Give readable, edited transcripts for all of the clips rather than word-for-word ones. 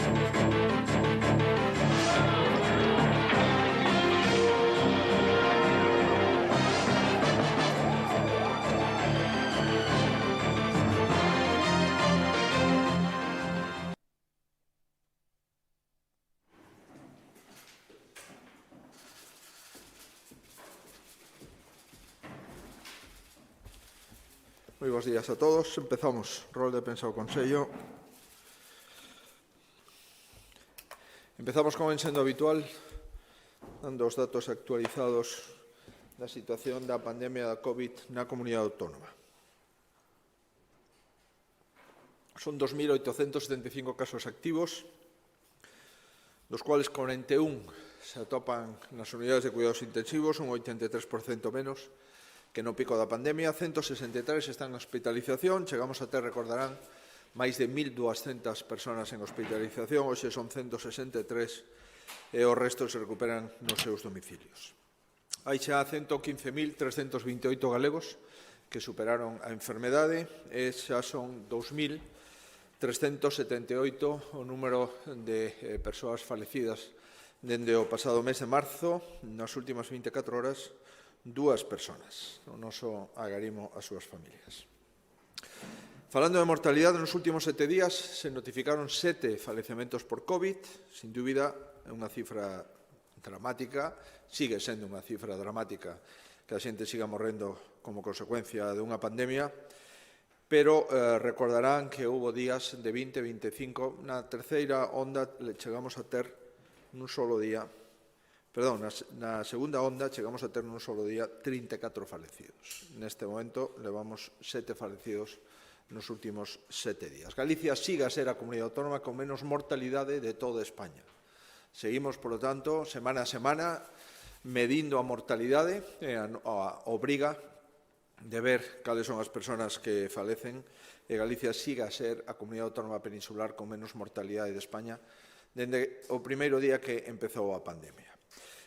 Moi bons días a todos. Empezamos. Rol de prensa ao Consello. Empezamos, como ven sendo habitual, dando os datos actualizados da situación da pandemia da COVID na comunidade autónoma. Son 2.875 casos activos, dos cuales 41 se atopan nas unidades de cuidados intensivos, un 83% menos que no pico da pandemia. 163 están en hospitalización. Chegamos a ter, recordarán, máis de 1.200 persoas en hospitalización. Hoxe son 163 e o resto se recuperan nos seus domicilios. Hai xa 115.328 galegos que superaron a enfermedade e xa son 2.378 o número de persoas falecidas dende o pasado mes de marzo. Nas últimas 24 horas, 2 persoas. O noso agarimo ás súas familias. Falando de mortalidade, nos últimos 7 días se notificaron 7 falecementos por COVID. Sin dúbida, é unha cifra dramática, sigue sendo unha cifra dramática que a xente siga morrendo como consecuencia de unha pandemia, pero recordarán que houve días de 20, 25. Na terceira onda chegamos a ter nun solo día, na segunda onda chegamos a ter nun solo día 34 falecidos. Neste momento levamos 7 falecidos nos últimos 7 días. Galicia sigue a ser a comunidade autónoma con menos mortalidade de toda España. Seguimos, por lo tanto, semana a semana, medindo a mortalidade e a obriga de ver cales son as persoas que falecen, e Galicia sigue a ser a comunidade autónoma peninsular con menos mortalidade de España dende o primeiro día que empezou a pandemia.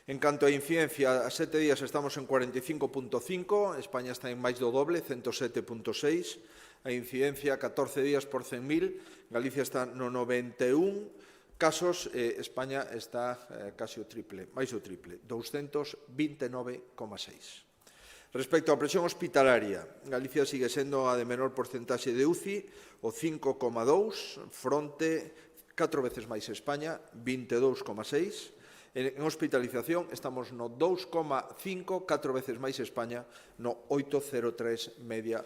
En canto a incidencia, a 7 días estamos en 45,5, España está en máis do doble, 107,6, a incidencia 14 días por 100.000, Galicia está no 91 casos, España está casi o triple, máis do triple, 229,6. Respecto á presión hospitalaria, Galicia sigue sendo a de menor porcentaxe de UCI, o 5,2, fronte 4 veces máis España, 22,6. En hospitalización estamos no 2,5, 4 veces máis España, no 8,03 media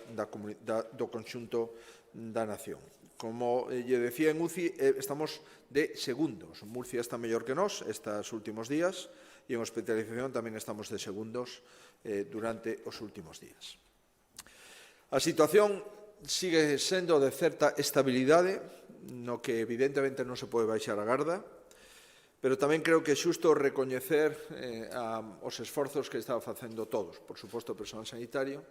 do conxunto da nación. Como lle decía, en UCI estamos de segundos. Murcia está mellor que nós estes últimos días e en hospitalización tamén estamos de segundos durante os últimos días. A situación sigue sendo de certa estabilidade, no que evidentemente non se pode baixar a garda, pero tamén creo que é xusto recoñecer os esforzos que está facendo todos, por suposto o persoal sanitario,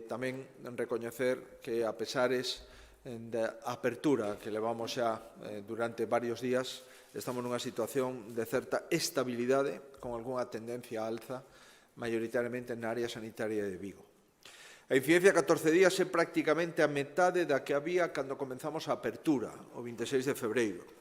tamén recoñecer que a pesares da apertura que levamos xa durante varios días, estamos nunha situación de certa estabilidade, con algunha tendencia a alza, maioritariamente na área sanitaria de Vigo. A incidencia 14 días é prácticamente a metade da que había cando comenzamos a apertura, o 26 de febreiro.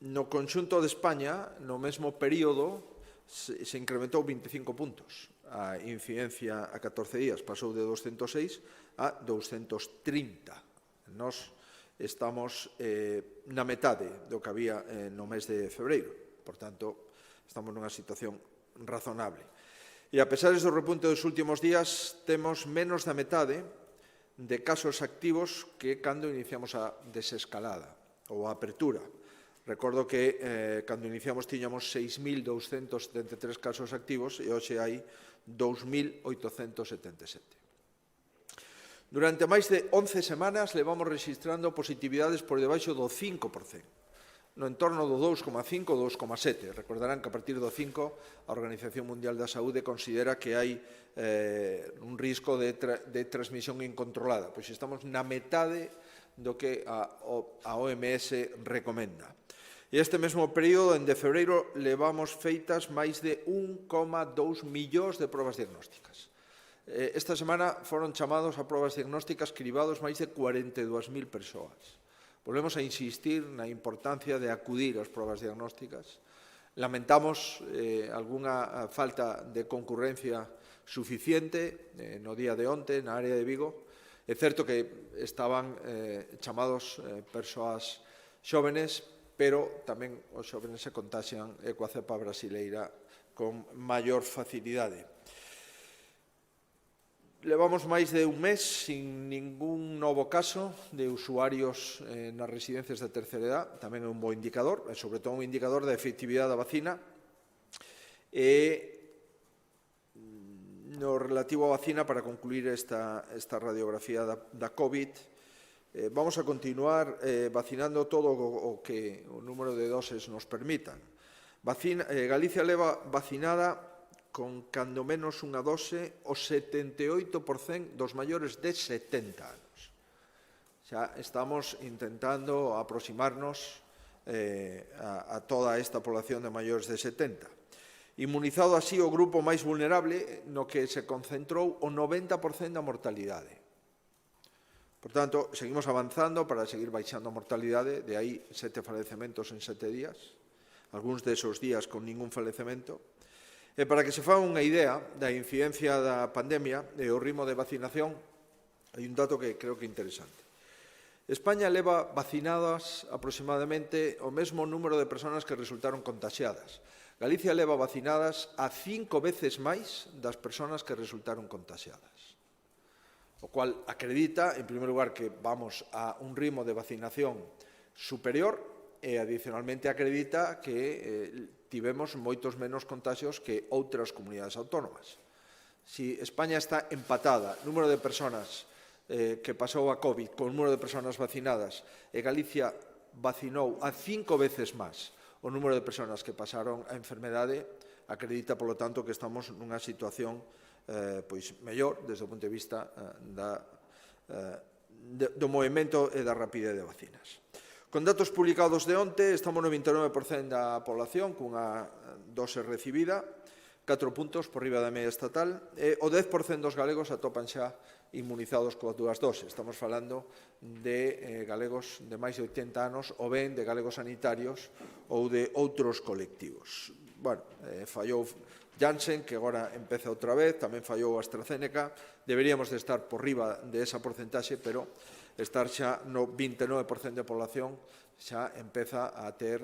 No conxunto de España, no mesmo período, se incrementou 25 puntos. A incidencia a 14 días pasou de 206 a 230. Nós estamos na metade do que había no mes de febreiro. Por tanto, estamos nunha situación razonable. E a pesar do repunte dos últimos días, temos menos da metade de casos activos que cando iniciamos a desescalada ou a apertura. Recordo que cando iniciamos tiñamos 6.273 casos activos e hoxe hai 2.877. Durante máis de 11 semanas levamos registrando positividades por debaixo do 5%, no entorno do 2,5 ou 2,7. Recordarán que a partir do 5 a Organización Mundial da Saúde considera que hai un risco de transmisión incontrolada. Pois estamos na metade do que a OMS recomenda. E este mesmo período, en de febreiro, levamos feitas máis de 1,2 millóns de probas diagnósticas. Esta semana foron chamados a probas diagnósticas cribados máis de 42.000 persoas. Volvemos a insistir na importancia de acudir ás probas diagnósticas. Lamentamos algunha falta de concurrencia suficiente no día de onte na área de Vigo. É certo que estaban chamados persoas xóvenes, pero tamén os xóvenes se contaxian coa cepa brasileira con maior facilidade. Levamos máis de un mes sin ningún novo caso de usuarios nas residencias de terceira edad, tamén é un bo indicador, e sobre todo un indicador da efectividade da vacina. No relativo á vacina, para concluir esta radiografía da COVID, vamos a continuar vacinando todo o que o número de doses nos permitan. Galicia leva vacinada con cando menos unha dose o 78% dos maiores de 70 anos. Xa estamos intentando aproximarnos a toda esta población de maiores de 70. Inmunizado así o grupo máis vulnerable no que se concentrou o 90% da mortalidade. Por tanto, seguimos avanzando para seguir baixando a mortalidade, de aí 7 falecementos en 7 días, algúns desos días con ningún falecemento. E para que se faga unha idea da incidencia da pandemia e o ritmo de vacinación, hai un dato que creo que é interesante. España leva vacinadas aproximadamente o mesmo número de persoas que resultaron contaxiadas. Galicia leva vacinadas a 5 veces máis das persoas que resultaron contaxiadas. O cual acredita, en primeiro lugar, que vamos a un ritmo de vacinación superior e, adicionalmente, acredita que tivemos moitos menos contagios que outras comunidades autónomas. Si España está empatada, número de persoas que pasou a COVID con o número de persoas vacinadas, e Galicia vacinou a 5 veces máis o número de persoas que pasaron a enfermedade, acredita, polo tanto, que estamos nunha situación mellor desde o punto de vista do movimento e da rapidez de vacinas. Con datos publicados de onte, estamos no 29% da población cunha dose recibida, 4 puntos por riba da media estatal, e o 10% dos galegos atopan xa inmunizados coas 2 doses. Estamos falando de galegos de máis de 80 anos ou ben de galegos sanitarios ou de outros colectivos. Fallou Janssen, que agora empeza outra vez, tamén fallou AstraZeneca, deberíamos de estar por riba de esa porcentaxe, pero estar xa no 29% de población xa empeza a ter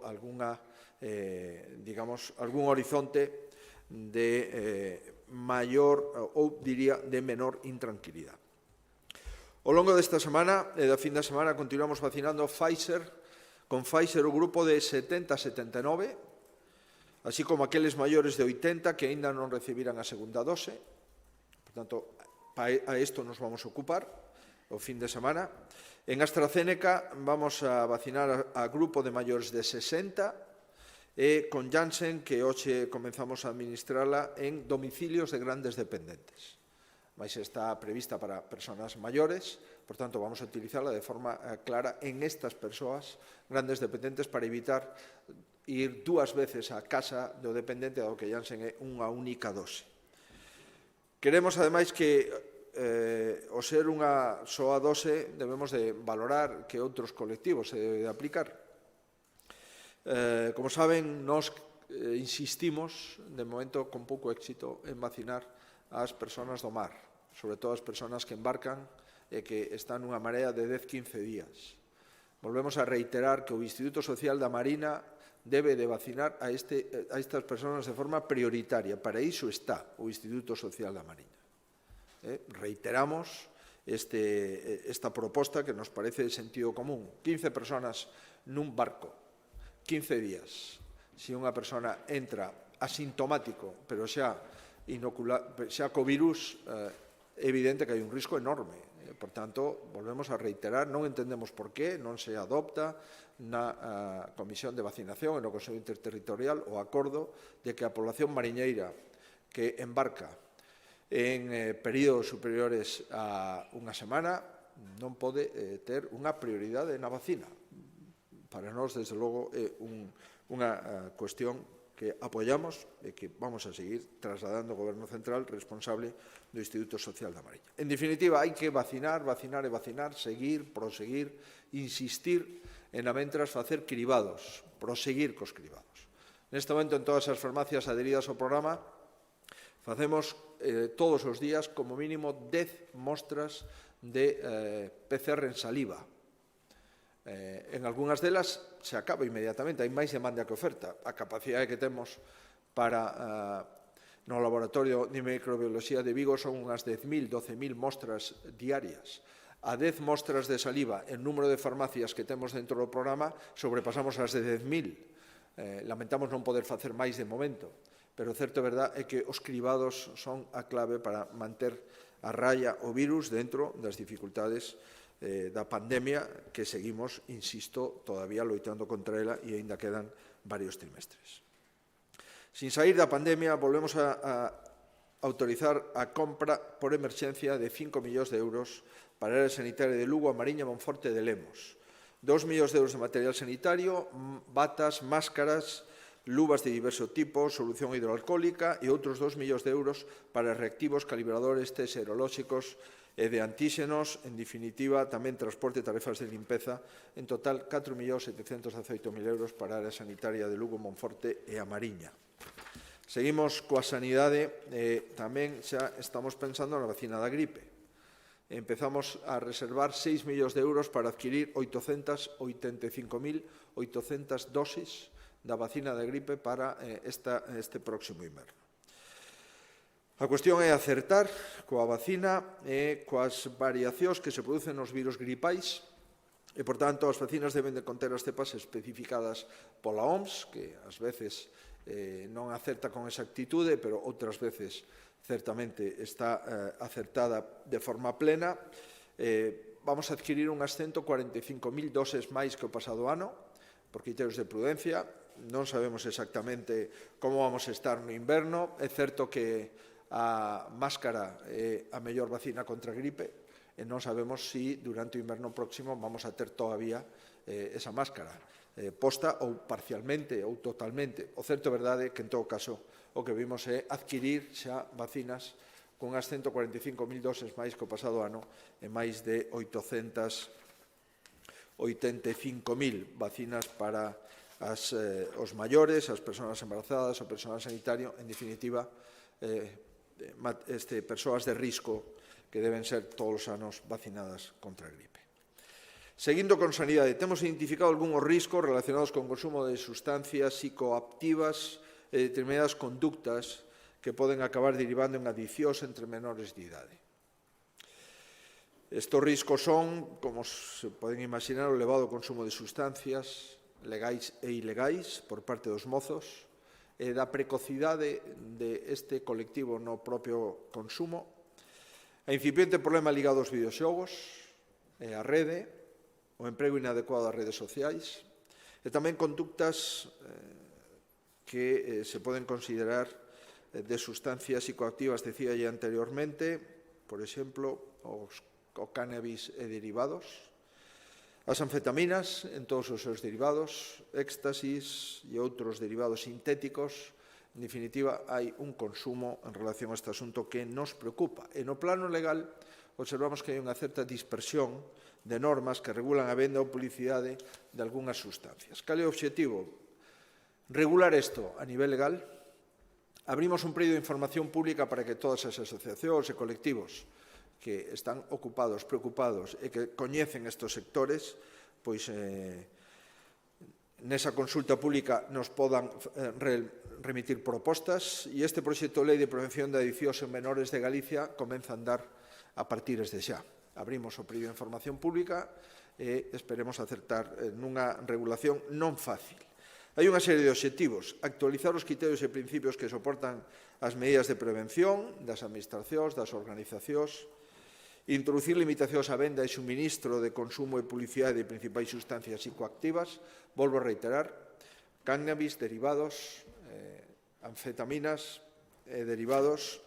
algún horizonte de maior, ou diría, de menor intranquilidade. Ao longo desta semana e da fin da semana continuamos vacinando con Pfizer o grupo de 70 a 79, así como aqueles maiores de 80 que aínda non recibiran a segunda dose. Por tanto, a isto nos vamos a ocupar o fin de semana. En AstraZeneca vamos a vacinar a grupo de maiores de 60 e con Janssen, que hoxe comenzamos a administrala en domicilios de grandes dependentes. Mais está prevista para persoas maiores, por tanto, vamos a utilizarla de forma clara en estas persoas grandes dependentes para evitar ir 2 veces á casa do dependente, dado que Janssen é unha única dose. Queremos, ademais, que ao ser unha soa dose debemos de valorar que outros colectivos se debe de aplicar. Como saben, nós insistimos, de momento con pouco éxito, en vacinar as persoas do mar, sobre todo as persoas que embarcan e que están nunha marea de 10-15 días. Volvemos a reiterar que o Instituto Social da Marina debe de vacinar a estas persoas de forma prioritaria. Para iso está o Instituto Social da Mariña. Reiteramos esta proposta que nos parece de sentido común. 15 persoas nun barco, 15 días. Se unha persona entra asintomático, pero xa co virus, é evidente que hai un risco enorme. Por tanto, volvemos a reiterar, non entendemos por qué non se adopta na Comisión de Vacinación e no Consello Interterritorial o acordo de que a población mariñeira que embarca en períodos superiores a unha semana non pode ter unha prioridade na vacina. Para nós, desde logo, é unha cuestión que apoiamos e que vamos a seguir trasladando ao Goberno Central responsable do Instituto Social da Mariña. En definitiva, hai que vacinar, vacinar e vacinar, seguir, proseguir, insistir e, na mentras, facer cribados, proseguir cos cribados. Neste momento, en todas as farmacias adheridas ao programa, facemos todos os días como mínimo 10 mostras de PCR en saliva. En algunhas delas se acaba inmediatamente, hai máis demanda que oferta. A capacidade que temos para no Laboratorio de Microbiología de Vigo son unhas 10.000, 12.000 mostras diarias. A 10 mostras de saliva, en número de farmacias que temos dentro do programa, sobrepasamos as de 10.000. Lamentamos non poder facer máis de momento, pero o certo é verdade é que os cribados son a clave para manter a raya o virus dentro das dificultades da pandemia que seguimos, insisto, todavía loitando contra ela e aínda quedan varios trimestres. Sin sair da pandemia, volvemos a autorizar a compra por emerxencia de 5 millóns de euros para a área sanitaria de Lugo, a Mariña, Monforte e de Lemos. 2 millóns de euros de material sanitario, batas, máscaras, luvas de diverso tipo, solución hidroalcohólica e outros 2 millóns de euros para reactivos, calibradores, test serolóxicos e de antíxenos, en definitiva, tamén transporte e tarefas de limpeza, en total 4.718.000 euros para a área sanitaria de Lugo, Monforte e a Mariña. Seguimos coa sanidade, tamén xa estamos pensando na vacina da gripe. Empezamos a reservar 6 millóns de euros para adquirir 885.800 dosis da vacina da gripe para este próximo inverno. A cuestión é acertar coa vacina e coas variacións que se producen nos virus gripais e, por tanto, as vacinas deben de conter as cepas especificadas pola OMS, que ás veces non acerta con exactitude, pero outras veces certamente está acertada de forma plena. Vamos a adquirir unhas 145.000 doses máis que o pasado ano, por criterios de prudencia. Non sabemos exactamente como vamos a estar no inverno. É certo que a máscara é a mellor vacina contra a gripe e non sabemos se durante o inverno próximo vamos a ter todavía esa máscara posta ou parcialmente ou totalmente. O certo é verdade que, en todo caso, o que vimos é adquirir xa vacinas con as 145.000 doses máis que o pasado ano e máis de 885.000 vacinas para os maiores, as persoas embarazadas, o personal sanitario, en definitiva, persoas de risco que deben ser todos os anos vacinadas contra a gripe. Seguindo con sanidade, temos identificado algúns riscos relacionados con o consumo de sustancias psicoactivas e determinadas conductas que poden acabar derivando en adiccións entre menores de idade. Estos riscos son, como se poden imaginar, o elevado consumo de sustancias legais e ilegais por parte dos mozos, e da precocidade deste colectivo no propio consumo, a incipiente problema ligado aos videoxogos e a rede, o emprego inadecuado das redes sociais, e tamén conductas que se poden considerar de sustancias psicoactivas, decía ya anteriormente, por exemplo, o cannabis e derivados, as anfetaminas en todos os seus derivados, éxtasis e outros derivados sintéticos. En definitiva, hai un consumo en relación a este asunto que nos preocupa. E no plano legal, observamos que hai unha certa dispersión de normas que regulan a venda ou publicidade de algunhas sustancias. Cal é o obxectivo? Regular isto a nivel legal. Abrimos un período de información pública para que todas as asociacións e colectivos que están ocupados, preocupados e que coñecen estes sectores, pois nesa consulta pública nos podan remitir propostas e este proxecto de lei de prevención de adiccións en menores de Galicia comeza a andar a partir de xa. Abrimos o período de información pública e esperemos acertar nunha regulación non fácil. Hai unha serie de obxectivos: actualizar os criterios e principios que soportan as medidas de prevención das administracións, das organizacións, introducir limitacións á venda e suministro de consumo e publicidade de principais sustancias psicoactivas, volvo a reiterar, cannabis, derivados, anfetaminas e derivados.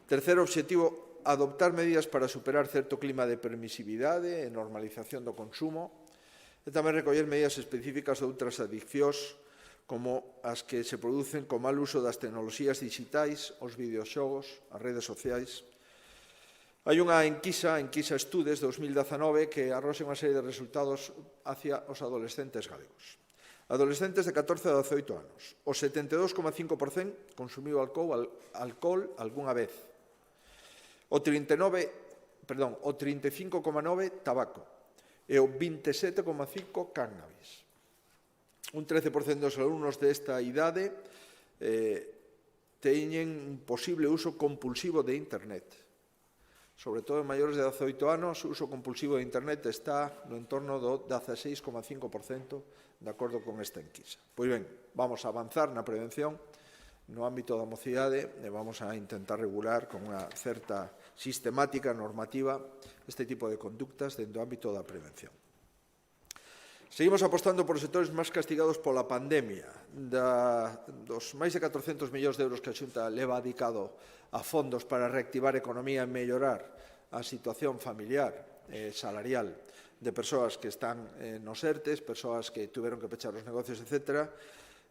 Terceiro obxectivo, adoptar medidas para superar certo clima de permisividade e normalización do consumo, e tamén recoller medidas específicas de outras adiccións, como as que se producen co mal uso das tecnoloxías digitais, os videoxogos, as redes sociais. Hai unha enquisa Studes 2019 que arroxa unha serie de resultados hacia os adolescentes galegos. Adolescentes de 14 a 18 anos. O 72,5% consumiu alcohol algunha vez. O 35,9% tabaco. E o 27,5% cannabis. Un 13% dos alumnos desta idade teñen un posible uso compulsivo de Internet. Sobre todo en maiores de 18 anos, o uso compulsivo de Internet está no entorno do 16,5% de acordo con esta enquisa. Pois ben, vamos a avanzar na prevención no ámbito da mocidade e vamos a intentar regular con unha certa sistemática normativa este tipo de conductas dentro do ámbito da prevención. Seguimos apostando por os sectores máis castigados pola pandemia. Dos máis de 400 millóns de euros que a Xunta leva dedicado a fondos para reactivar a economía e mellorar a situación familiar e salarial de persoas que están nos ERTEs, persoas que tuveron que pechar os negocios, etc.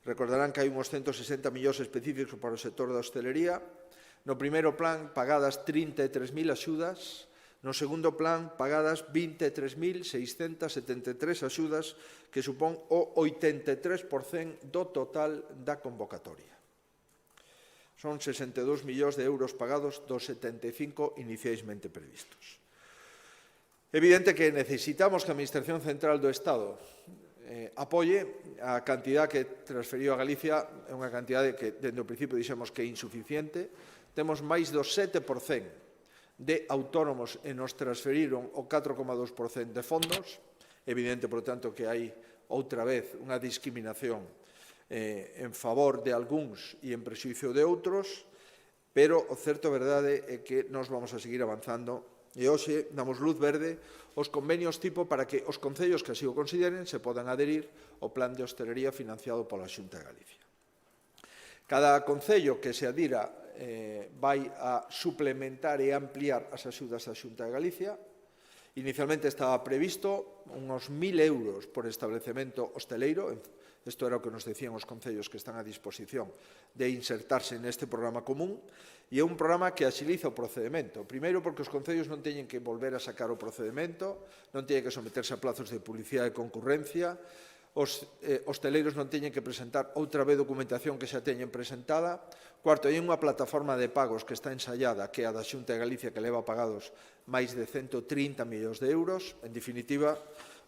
Recordarán que hai uns 160 millóns específicos para o sector da hostelería. No primeiro plan, pagadas 33.000 axudas. No segundo plan, pagadas 23.673 axudas, que supón o 83% do total da convocatoria. Son 62 millóns de euros pagados dos 75 inicialmente previstos. Evidente que necesitamos que a Administración Central do Estado apoie a cantidad que transferiu a Galicia, é unha cantidade que, dende o principio, dixemos que é insuficiente. Temos máis do 7% de autónomos e nos transferiron o 4,2% de fondos. Evidente, por tanto, que hai outra vez unha discriminación en favor de algúns e en prexuízo de outros, pero o certo verdade é que nós vamos a seguir avanzando e hoxe damos luz verde aos convenios tipo para que os concellos que así o consideren se podan adherir ao plan de hostelería financiado pola Xunta de Galicia. Cada concello que se adira vai a suplementar e ampliar as axudas da Xunta de Galicia. Inicialmente estaba previsto uns 1.000 euros por establecemento hosteleiro. Isto era o que nos decían os concellos que están a disposición de insertarse neste programa común. E é un programa que axiliza o procedimento. Primeiro, porque os concellos non teñen que volver a sacar o procedimento, non teñen que someterse a plazos de publicidade e concurrencia, os hosteleiros non teñen que presentar outra vez documentación que xa teñen presentada. Cuarto, hai unha plataforma de pagos que está ensaiada, que é a da Xunta de Galicia, que leva pagados máis de 130 millóns de euros. En definitiva,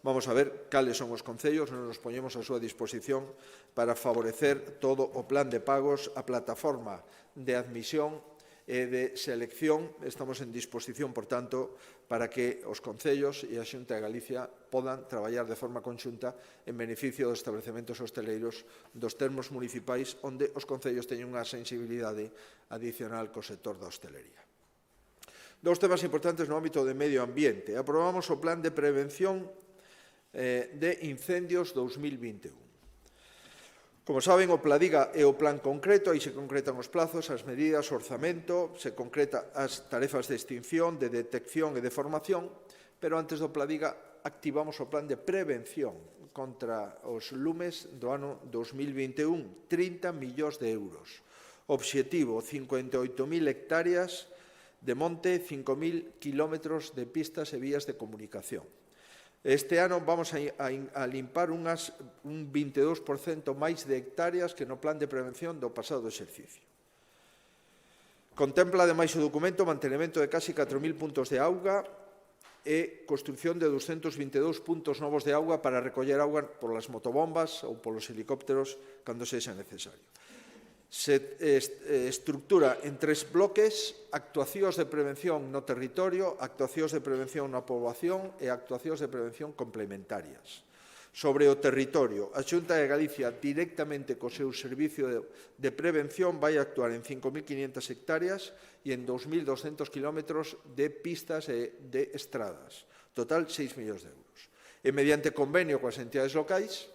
vamos a ver cales son os concellos, nos poñemos a súa disposición para favorecer todo o plan de pagos, a plataforma de admisión e de selección. Estamos en disposición, por tanto, para que os concellos e a Xunta de Galicia podan traballar de forma conxunta en beneficio dos establecementos hosteleiros dos termos municipais onde os concellos teñen unha sensibilidade adicional co sector da hostelería. Dous temas importantes no ámbito de medio ambiente. Aprobamos o Plan de Prevención de Incendios 2021. Como saben, o Pladiga é o plan concreto, aí se concretan os plazos, as medidas, o orzamento, se concreta as tarefas de extinción, de detección e de formación, pero antes do Pladiga activamos o plan de prevención contra os lumes do ano 2021, 30 millóns de euros. Obxectivo, 58.000 hectáreas de monte, 5.000 kilómetros de pistas e vías de comunicación. Este ano vamos a limpar un 22% máis de hectáreas que no plan de prevención do pasado exercicio. Contempla, ademais, o documento o mantenimento de casi 4.000 puntos de auga e construción de 222 puntos novos de auga para recoller auga polas motobombas ou polos helicópteros cando sexa necesario. Se estructura en 3 bloques: actuacións de prevención no territorio, actuacións de prevención na poboación e actuacións de prevención complementarias. Sobre o territorio, a Xunta de Galicia, directamente co seu servicio de prevención, vai actuar en 5.500 hectáreas e en 2.200 kilómetros de pistas e de estradas. Total, 6 millóns de euros. E mediante convenio coas entidades locais,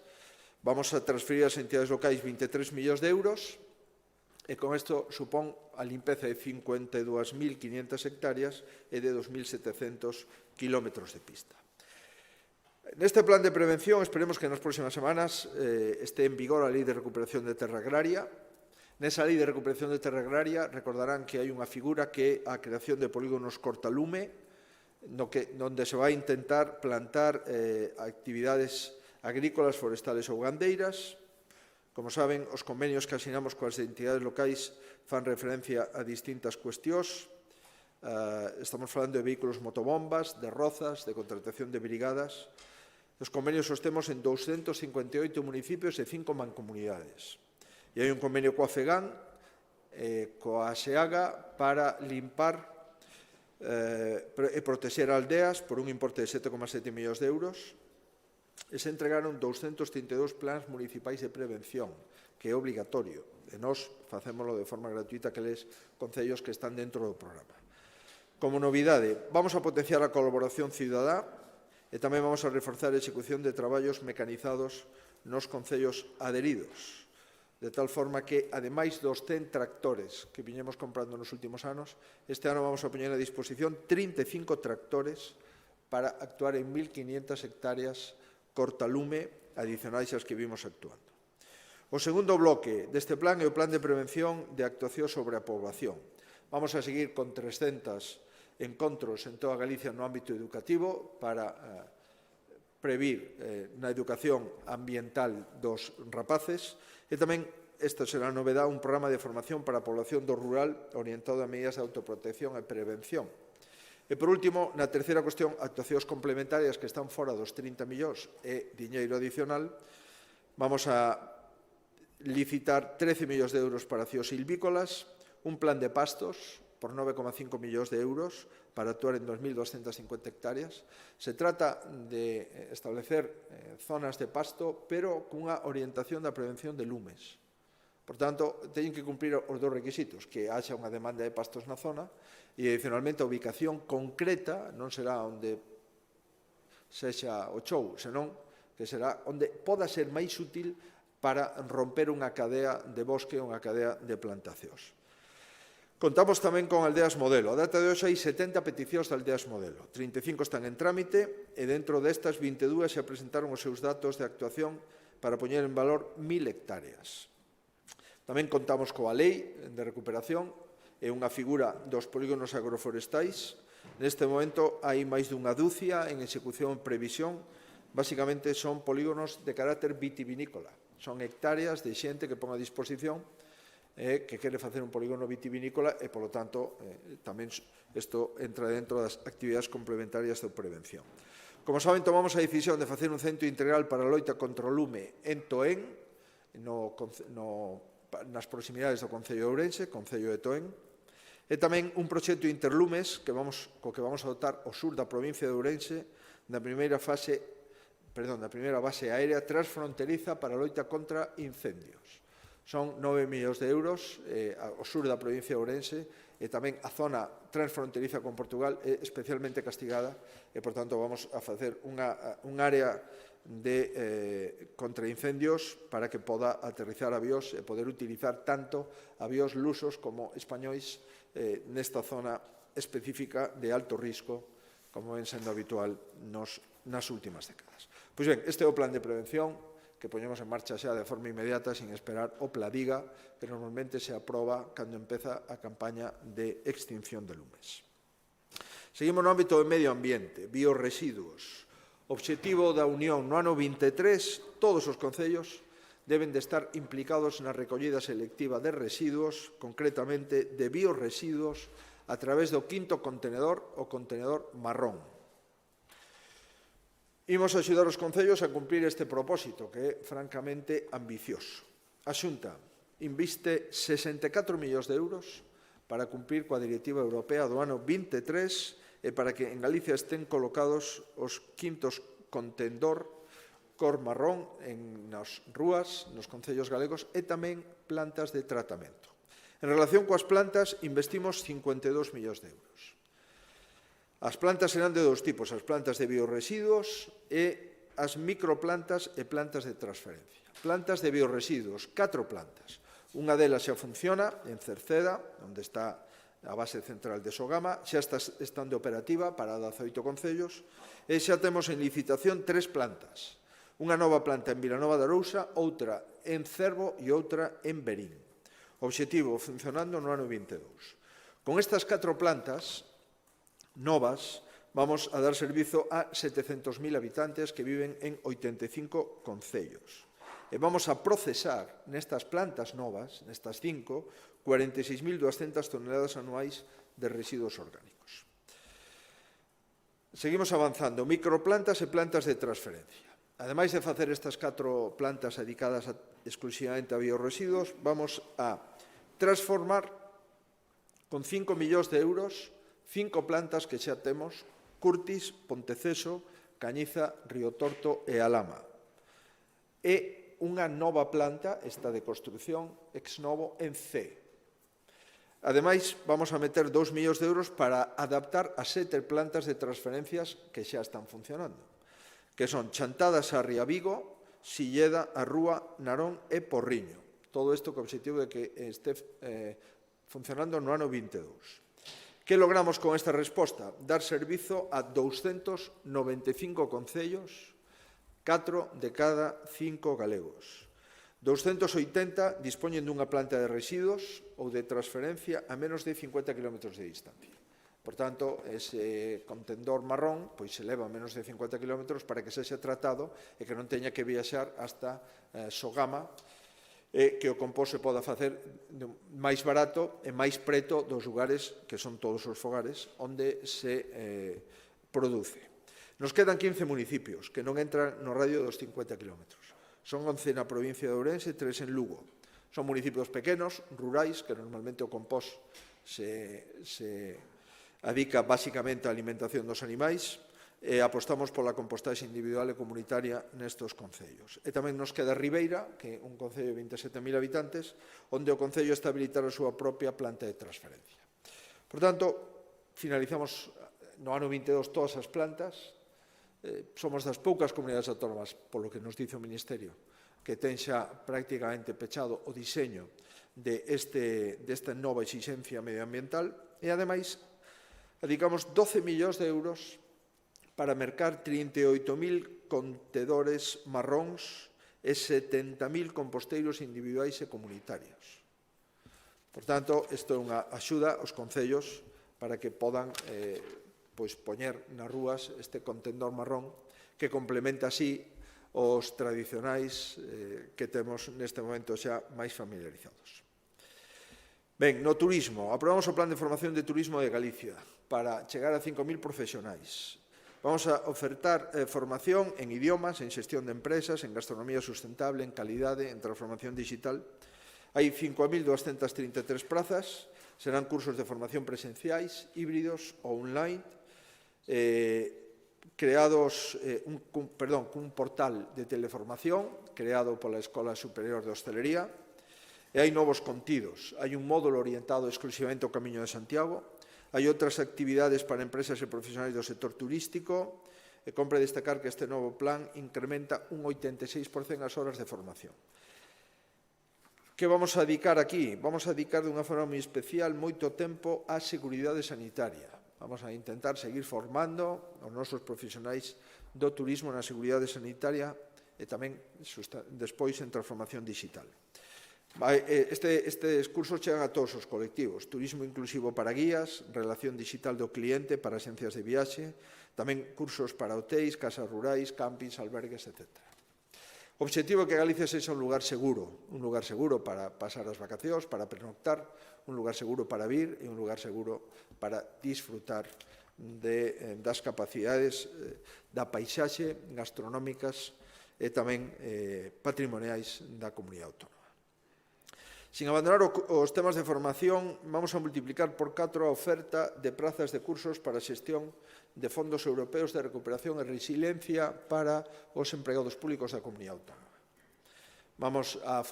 vamos a transferir ás entidades locais 23 millóns de euros, e con isto supón a limpeza de 52.500 hectáreas e de 2.700 kilómetros de pista. Neste plan de prevención esperemos que nas próximas semanas este en vigor a Lei de Recuperación de Terra Agraria. Nesa Lei de Recuperación de Terra Agraria recordarán que hai unha figura que é a creación de polígonos cortalume, onde se vai intentar plantar actividades agrícolas, forestales ou gandeiras. Como saben, os convenios que asinamos coas entidades locais fan referencia a distintas cuestións. Estamos falando de vehículos motobombas, de rozas, de contratación de brigadas. Os convenios os temos en 258 municipios e 5 mancomunidades. E hai un convenio coa FEGAN, coa SEAGA, para limpar e protexer aldeas por un importe de 7,7 millóns de euros. E se entregaron 232 plans municipais de prevención, que é obligatorio. E nós facémoslo de forma gratuita aqueles concellos que están dentro do programa. Como novidade, vamos a potenciar a colaboración cidadá e tamén vamos a reforzar a execución de traballos mecanizados nos concellos adheridos, de tal forma que, ademais dos 100 tractores que viñemos comprando nos últimos anos, este ano vamos a poñer a disposición 35 tractores para actuar en 1.500 hectáreas cortalume adicionais aos que vimos actuando. O segundo bloque deste plan é o plan de prevención de actuación sobre a poboación. Vamos a seguir con 300 encontros en toda Galicia no ámbito educativo para previr na educación ambiental dos rapaces e tamén, esta será a novedade, un programa de formación para a población do rural orientado a medidas de autoprotección e prevención. E, por último, na terceira cuestión, actuacións complementarias que están fora dos 30 millóns e diñeiro adicional, vamos a licitar 13 millóns de euros para cións silvícolas, un plan de pastos por 9,5 millóns de euros para actuar en 2.250 hectáreas. Se trata de establecer zonas de pasto, pero cunha orientación da prevención de lumes. Por tanto, teñen que cumprir os dos requisitos, que haxa unha demanda de pastos na zona e, adicionalmente, a ubicación concreta non será onde sexa o chou, senón que será onde poda ser máis útil para romper unha cadea de bosque, unha cadea de plantacións. Contamos tamén con aldeas modelo. A data de hoxe hai 70 peticións de aldeas modelo. 35 están en trámite e dentro destas 22 xa presentaron os seus datos de actuación para poñer en valor 1.000 hectáreas. Tamén contamos coa Lei de Recuperación e unha figura dos polígonos agroforestais. Neste momento hai máis dunha dúcia en execución e previsión. Básicamente son polígonos de carácter vitivinícola. Son hectáreas de xente que pon a disposición que quere facer un polígono vitivinícola e, polo tanto, tamén isto entra dentro das actividades complementarias de prevención. Como saben, tomamos a decisión de facer un centro integral para a loita contra o lume en Toén, nas proximidades do Concello de Ourense, Concello de Toén, e tamén un proxecto interlumes co que vamos a dotar o sur da provincia de Ourense na primeira base aérea transfronteriza para a loita contra incendios. Son 9 millóns de euros ao sur da provincia de Ourense e tamén a zona transfronteriza con Portugal é especialmente castigada e, por tanto, vamos a facer un área de contraincendios para que poda aterrizar avións e poder utilizar tanto avións lusos como españois nesta zona específica de alto risco, como ven sendo habitual nas últimas décadas. Pois ben, este é o plan de prevención que poñemos en marcha xa de forma inmediata, sin esperar o Pladiga, que normalmente se aproba cando empeza a campaña de extinción de lumes. Seguimos no ámbito do medio ambiente, biorresiduos. Obxectivo da Unión no ano 23, todos os concellos deben de estar implicados na recollida selectiva de residuos, concretamente de biorresiduos, a través do quinto contenedor, o contenedor marrón. Imos axudar os concellos a cumprir este propósito, que é francamente ambicioso. A Xunta inviste 64 millóns de euros para cumprir coa Directiva Europea do ano 23 e para que en Galicia estén colocados os quintos contenedor cor marrón nas rúas, nos concellos galegos e tamén plantas de tratamento. En relación coas plantas, investimos 52 millóns de euros. As plantas serán de dos tipos, as plantas de biorresiduos e as microplantas e plantas de transferencia. Plantas de biorresiduos, 4 plantas. Unha delas xa funciona en Cerceda, onde está a base central de Sogama, xa está estando operativa para 18 concellos, e xa temos en licitación 3 plantas. Unha nova planta en Vilanova de Arousa, outra en Cervo e outra en Verín. Obxectivo funcionando no ano 22. Con estas 4 plantas novas, vamos a dar servizo a 700.000 habitantes que viven en 85 concellos. E vamos a procesar nestas plantas novas, nestas 5, 46.200 toneladas anuais de residuos orgánicos. Seguimos avanzando. Microplantas e plantas de transferencia. Ademais de facer estas 4 plantas dedicadas exclusivamente a biorresiduos, vamos a transformar con 5 millóns de euros 5 plantas que xa temos: Curtis, Ponteceso, Cañiza, Río Torto e Alama. E unha nova planta, esta de construción, ex novo, en C. Ademais, vamos a meter 2 millóns de euros para adaptar as 7 plantas de transferencias que xa están funcionando, que son Chantadas a Riavigo, Silleda, a Rúa, Narón e Porriño. Todo isto co objetivo de que este funcionando no ano 22. Que logramos con esta resposta? Dar servizo a 295 concellos, 4 de cada 5 galegos. 280 dispoñen dunha planta de residuos ou de transferencia a menos de 50 km de distancia. Por tanto, ese contendor marrón se leva a menos de 50 km para que sexa tratado e que non teña que viaxar hasta Sogama, e que o compost se poda facer máis barato e máis preto dos lugares, que son todos os fogares, onde se produce. Nos quedan 15 municipios que non entran no radio dos 50 km. Son 11 na provincia de Ourense e 3 en Lugo. Son municipios pequenos, rurais, que normalmente o compost se adica basicamente á alimentación dos animais, e apostamos pola compostaxe individual e comunitaria nestos concellos. E tamén nos queda Ribeira, que é un concello de 27.000 habitantes, onde o concello está a habilitar a súa propia planta de transferencia. Por tanto, finalizamos no ano 22 todas as plantas. Somos das poucas comunidades autónomas, polo que nos dice o Ministerio, que ten xa prácticamente pechado o diseño desta nova exixencia medioambiental, e, ademais, dedicamos 12 millóns de euros para mercar 38.000 contedores marróns e 70.000 composteiros individuais e comunitarios. Por tanto, isto é unha axuda aos concellos para que podan poñer nas rúas este contendor marrón que complementa así os tradicionais que temos neste momento xa máis familiarizados. Ben, no turismo, aprobamos o Plan de Formación de Turismo de Galicia para chegar a 5.000 profesionais. Vamos a ofertar formación en idiomas, en xestión de empresas, en gastronomía sustentable, en calidade, en transformación digital. Hai 5.233 prazas, serán cursos de formación presenciais, híbridos ou online, creados cun portal de teleformación creado pola Escola Superior de Hostelería, e hai novos contidos. Hai un módulo orientado exclusivamente ao Camiño de Santiago, hai outras actividades para empresas e profesionais do sector turístico, e compre destacar que este novo plan incrementa un 86% as horas de formación. Que vamos a dedicar aquí? Vamos a dedicar dunha forma moi especial moito tempo á seguridade sanitaria. Vamos a intentar seguir formando os nosos profesionais do turismo na seguridade sanitaria e tamén despois en transformación digital. Estes cursos chegan a todos os colectivos: turismo inclusivo para guías, relación digital do cliente para axencias de viaxe, tamén cursos para hotéis, casas rurais, campings, albergues, etc. O obxectivo é que Galicia sexa un lugar seguro para pasar as vacacións, para pernoctar, un lugar seguro para vir e un lugar seguro para disfrutar das capacidades da paisaxe gastronómicas e tamén patrimoniais da comunidade autónoma. Sin abandonar os temas de formación, vamos a multiplicar por 4 a oferta de prazas de cursos para a xestión de fondos europeos de recuperación e resiliencia para os empregados públicos da comunidade autónoma. Vamos a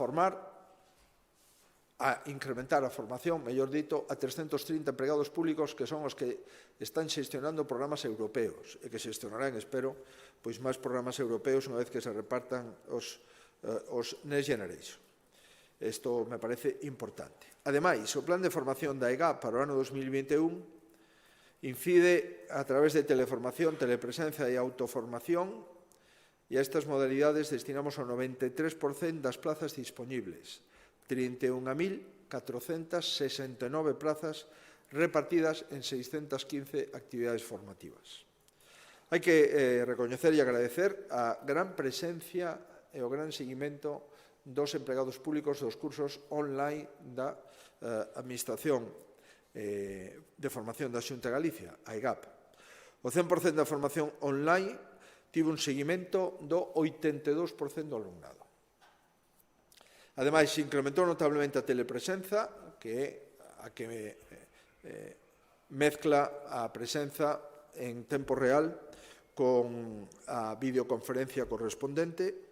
incrementar a formación, mellor dito, a 330 empregados públicos que son os que están xestionando programas europeos e que xestionarán, espero, máis programas europeos unha vez que se repartan os Next Generation. Isto me parece importante. Ademais, o plan de formación da EGAP para o ano 2021 incide a través de teleformación, telepresencia e autoformación, e a estas modalidades destinamos o 93% das plazas disponibles, 31.469 plazas repartidas en 615 actividades formativas. Hai que recoñecer e agradecer a gran presencia e o gran seguimento dos empregados públicos dos cursos online da Administración de Formación da Xunta de Galicia, a EGAP. O 100% da formación online tivo un seguimento do 82% do alumnado. Ademais, se incrementou notablemente a telepresenza, que é a que mezcla a presenza en tempo real con a videoconferencia correspondente,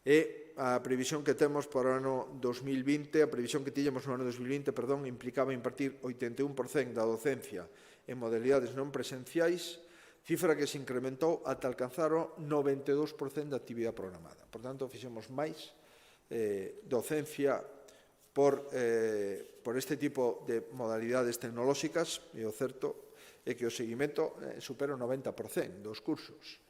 e a previsión que temos para o ano 2020, a previsión que tiñamos no ano 2020, implicaba impartir 81% da docencia en modalidades non presenciais, cifra que se incrementou ata alcanzar o 92% da actividade programada. Por tanto, fixemos máis docencia por este tipo de modalidades tecnolóxicas, e o certo é que o seguimento supera o 90% dos cursos,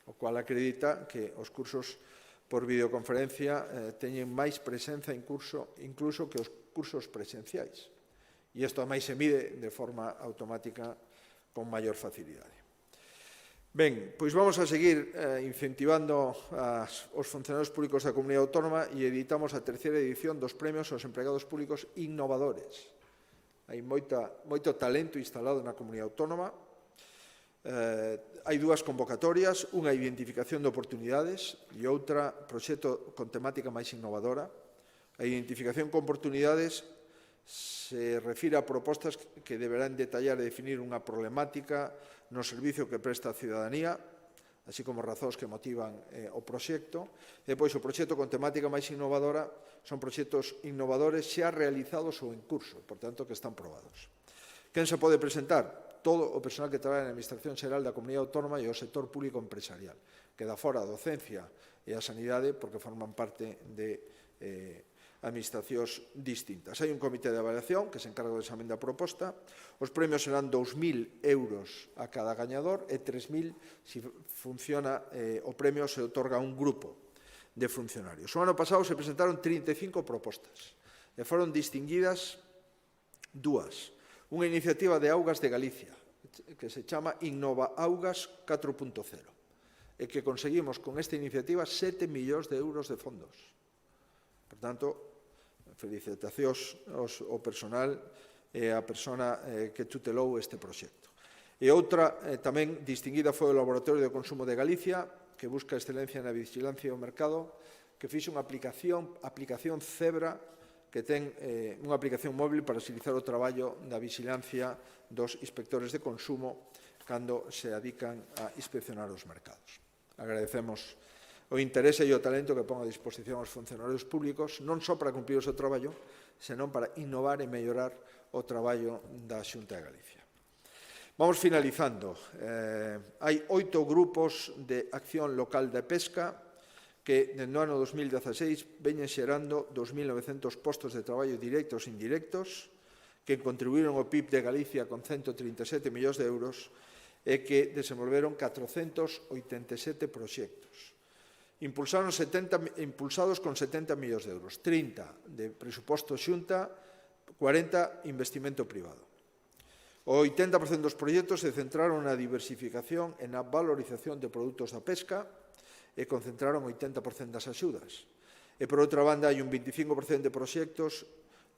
o cual acredita que os cursos por videoconferencia teñen máis presenza en curso incluso que os cursos presenciais. E isto ademais se mide de forma automática con maior facilidade. Ben, pois vamos a seguir incentivando os funcionarios públicos da Comunidade Autónoma e editamos a terceira edición dos premios aos empregados públicos innovadores. Hai moito talento instalado na Comunidade Autónoma. Hai dúas convocatorias, unha identificación de oportunidades e outra proxecto con temática máis innovadora. A identificación con oportunidades se refire a propostas que deberán detallar e definir unha problemática no servicio que presta a cidadanía, así como razóns que motivan o proxecto. E pois o proxecto con temática máis innovadora son proxectos innovadores xa realizados ou en curso, por tanto que están probados. Quen se pode presentar? Todo o personal que traballa na Administración Xeral da Comunidade Autónoma e o sector público empresarial. Queda fora a docencia e a sanidade porque forman parte de administracións distintas. Hai un comité de avaliación que se encarga do examen da proposta. Os premios serán 2.000 euros a cada gañador e 3.000 se funciona o premio se otorga a un grupo de funcionarios. O ano pasado se presentaron 35 propostas e foron distinguidas dúas. Unha iniciativa de Augas de Galicia, que se chama Innova Augas 4.0, e que conseguimos con esta iniciativa 7 millóns de euros de fondos. Por tanto, felicitacións ao personal e á persona que tutelou este proxecto. E outra tamén distinguida foi o Laboratorio de Consumo de Galicia, que busca excelencia na vigilancia do mercado, que fixe unha aplicación Zebra, que ten unha aplicación móvil para facilitar o traballo da vigilancia dos inspectores de consumo cando se adican a inspeccionar os mercados. Agradecemos o interese e o talento que pon a disposición aos funcionarios públicos, non só para cumprir o seu traballo, senón para innovar e mellorar o traballo da Xunta de Galicia. Vamos finalizando. Hai 8 grupos de acción local de pesca que, dende o ano 2016, veñen xerando 2.900 postos de traballo directos e indirectos, que contribuíron ao PIB de Galicia con 137 millóns de euros e que desenvolveron 487 proxectos. Impulsados con 70 millóns de euros, 30 de presuposto xunta, 40 investimento privado. O 80% dos proxectos se centraron na diversificación e na valorización de produtos da pesca, e concentraron o 80% das axudas. E, por outra banda, hai un 25% de proxectos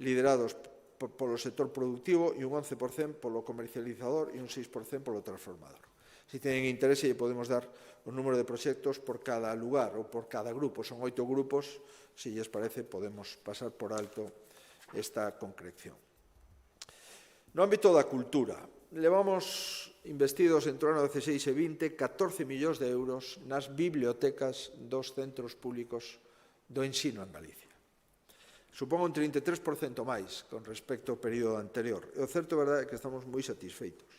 liderados polo sector productivo e un 11% polo comercializador e un 6% polo transformador. Se teñen interese, lle podemos dar o número de proxectos por cada lugar ou por cada grupo. Son 8 grupos, se lles parece, podemos pasar por alto esta concreción. No ámbito da cultura, levamos investidos entre o ano 16 e 20 14 millóns de euros nas bibliotecas dos centros públicos do ensino en Galicia. Supón un 33% máis con respecto ao período anterior. E o certo é verdade que estamos moi satisfeitos.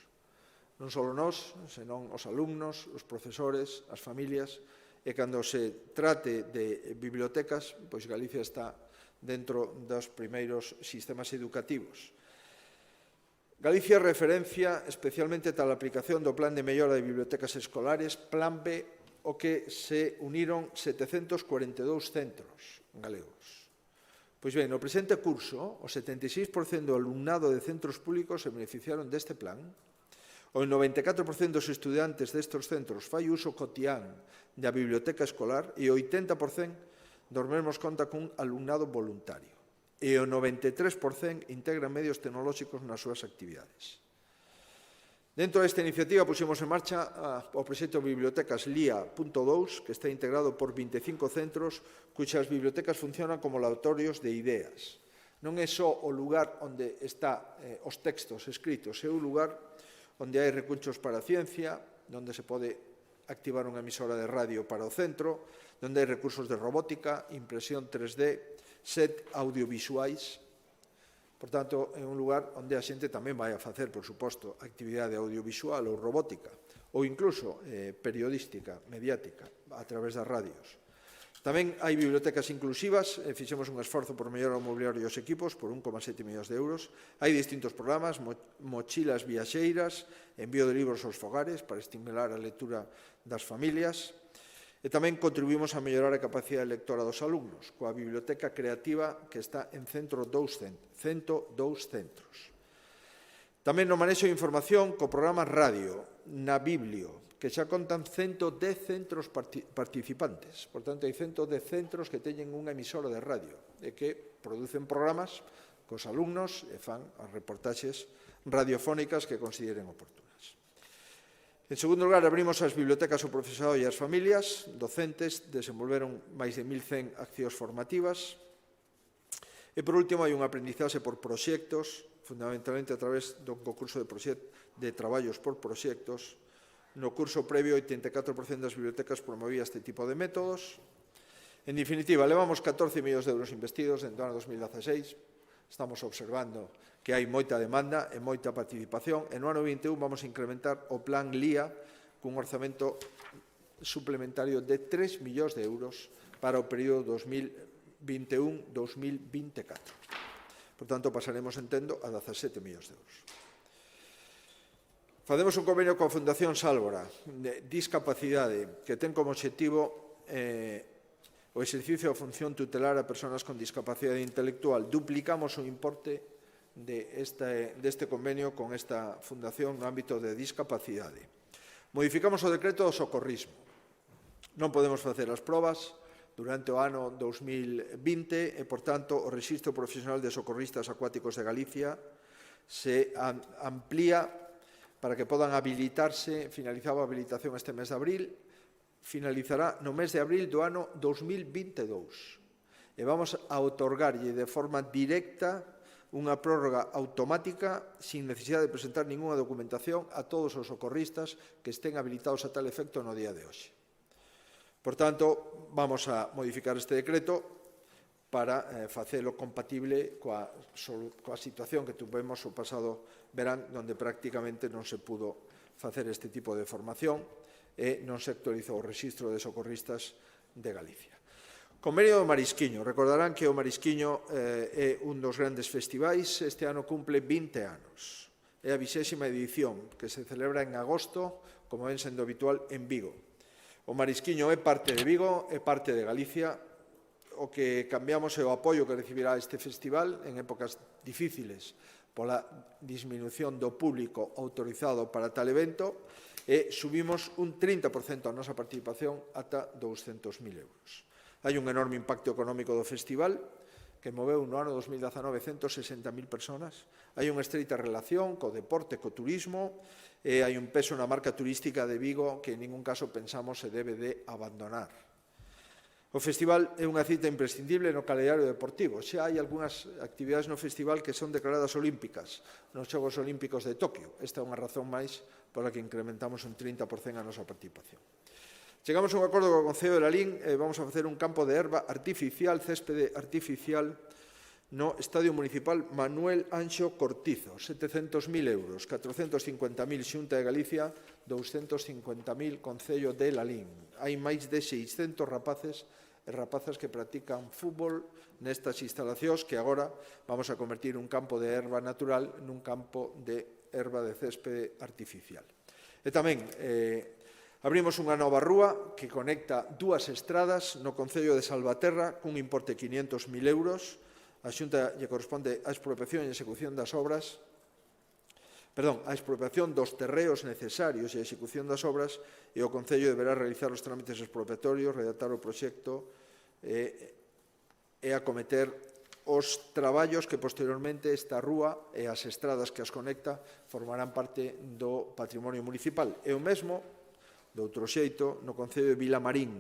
Non só nós, senón os alumnos, os profesores, as familias, e cando se trate de bibliotecas, pois Galicia está dentro dos primeiros sistemas educativos. Galicia referencia especialmente tal aplicación do Plan de Mellora de Bibliotecas Escolares, Plan B, o que se uniron 742 centros galegos. Pois ben, no presente curso, o 76% do alumnado de centros públicos se beneficiaron deste plan. O 94% dos estudantes destes centros fai uso cotián da biblioteca escolar e o 80% dos mesmos conta cun alumnado voluntario. E o 93% integran medios tecnolóxicos nas súas actividades. Dentro desta iniciativa puxemos en marcha o proxecto Bibliotecas LIA.2, que está integrado por 25 centros cuxas bibliotecas funcionan como laboratorios de ideas. Non é só o lugar onde están os textos escritos, é o lugar onde hai recursos para a ciencia, onde se pode activar unha emisora de radio para o centro, onde hai recursos de robótica, impresión 3D, set audiovisuais. Por tanto, é un lugar onde a xente tamén vai a facer, por suposto, actividade audiovisual ou robótica, ou incluso periodística, mediática, a través das radios. Tamén hai bibliotecas inclusivas, fixemos un esforzo por mellorar o mobiliario e os equipos por 1,7 millóns de euros. Hai distintos programas, mochilas viaxeiras, envío de libros aos fogares para estimular a lectura das familias. E tamén contribuímos a mellorar a capacidade lectora dos alumnos, coa biblioteca creativa que está en 102 centros. Tamén no manexo de información co programa Radio, na Biblio, que xa contan 110 centros participantes. Por tanto, hai 110 centros que teñen unha emisora de radio e que producen programas cos alumnos e fan as reportaxes radiofónicas que consideren oportunas. En segundo lugar, abrimos as bibliotecas ao profesorado e as familias. Docentes desenvolveron máis de 1.100 accións formativas. E, por último, hai un aprendizaxe por proxectos, fundamentalmente a través dun concurso de traballos por proxectos. No curso previo, 84% das bibliotecas promovía este tipo de métodos. En definitiva, levamos 14 millóns de euros investidos dentro do ano 2016. Estamos observando que hai moita demanda e moita participación. En no ano 21 vamos a incrementar o plan LIA cun orzamento suplementario de 3 millóns de euros para o período 2021-2024. Por tanto, pasaremos, entendo, a 17 millóns de euros. Facemos un convenio coa Fundación Sálvora de Discapacidade que ten como obxectivo o exercicio da función tutelar a persoas con discapacidade intelectual. Duplicamos o importe deste convenio con esta fundación no ámbito de discapacidade. Modificamos o decreto do socorrismo. Non podemos facer as probas durante o ano 2020 e, por tanto, o Rexistro Profesional de Socorristas Acuáticos de Galicia se amplía para que podan habilitarse. Finalizaba a habilitación este mes de abril, finalizará no mes de abril do ano 2022. E vamos a outorgarlle de forma directa unha prórroga automática sin necesidade de presentar ninguna documentación a todos os socorristas que estén habilitados a tal efecto no día de hoxe. Por tanto, vamos a modificar este decreto para facelo compatible coa situación que tuvemos o pasado verán, onde prácticamente non se pudo facer este tipo de formación e non se actualizou o Rexistro de Socorristas de Galicia. Convenio do Marisquiño. Recordarán que o Marisquiño é un dos grandes festivais. Este ano cumple 20 anos. É a 20ª edición que se celebra en agosto, como ven sendo habitual, en Vigo. O Marisquiño é parte de Vigo, é parte de Galicia. O que cambiamos é o apoio que recibirá este festival en épocas difíciles pola disminución do público autorizado para tal evento e subimos un 30% a nosa participación ata 200.000 euros. Hai un enorme impacto económico do festival que moveu no ano 2019 160.000 personas. Hai unha estreita relación co deporte, co turismo e hai un peso na marca turística de Vigo que en ningún caso pensamos se debe de abandonar. O festival é unha cita imprescindible no calendario deportivo. Xa hai algunhas actividades no festival que son declaradas olímpicas nos Xogos Olímpicos de Tokio. Esta é unha razón máis pola que incrementamos un 30% a nosa participación. Chegamos a un acordo co Concello de Lalín e vamos a facer un campo de herba artificial, céspede artificial, no Estadio Municipal Manuel Anxo Cortizo, 700.000 euros, 450.000 Xunta de Galicia, 250.000 Concello de Lalín. Hai máis de 600 rapaces e rapazas que practican fútbol nestas instalacións que agora vamos a convertir un campo de erva natural nun campo de erva de céspede artificial. E tamén abrimos unha nova rúa que conecta dúas estradas no concello de Salvaterra cun importe de 500.000 euros. A Xunta lle corresponde a expropiación e execución das obras, a expropiación dos terreos necesarios e a execución das obras, e o Concello deberá realizar os trámites expropiatorios, redactar o proxecto e acometer os traballos que posteriormente esta rúa e as estradas que as conecta formarán parte do patrimonio municipal. E o mesmo, de outro xeito, no Concello de Vilamarín,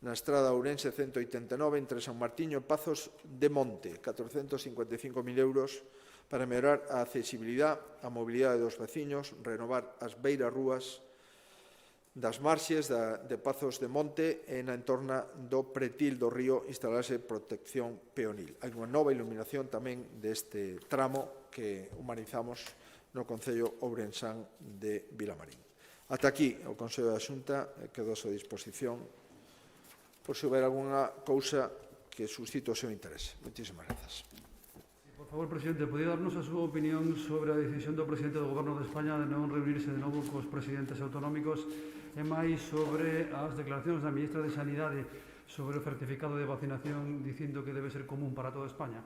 na estrada Ourense 189 entre San Martiño e Pazos de Monte, 455.000 euros para mellorar a accesibilidade, a mobilidade dos veciños, renovar as beirarrúas das marxes de Pazos de Monte e na entorna do pretil do río instalarse protección peonil. Hai unha nova iluminación tamén deste tramo que humanizamos no Concello ourensán de Vilamarín. Ata aquí o Consello da Xunta quedou a súa disposición por se houber algunha cousa que suscite o seu interese. Moitísimas grazas. Por favor, presidente, podría darnos a súa opinión sobre a decisión do presidente do Goberno de España de non reunirse de novo cos presidentes autonómicos e máis sobre as declaracións da ministra de Sanidade sobre o certificado de vacinación dicindo que debe ser común para toda España?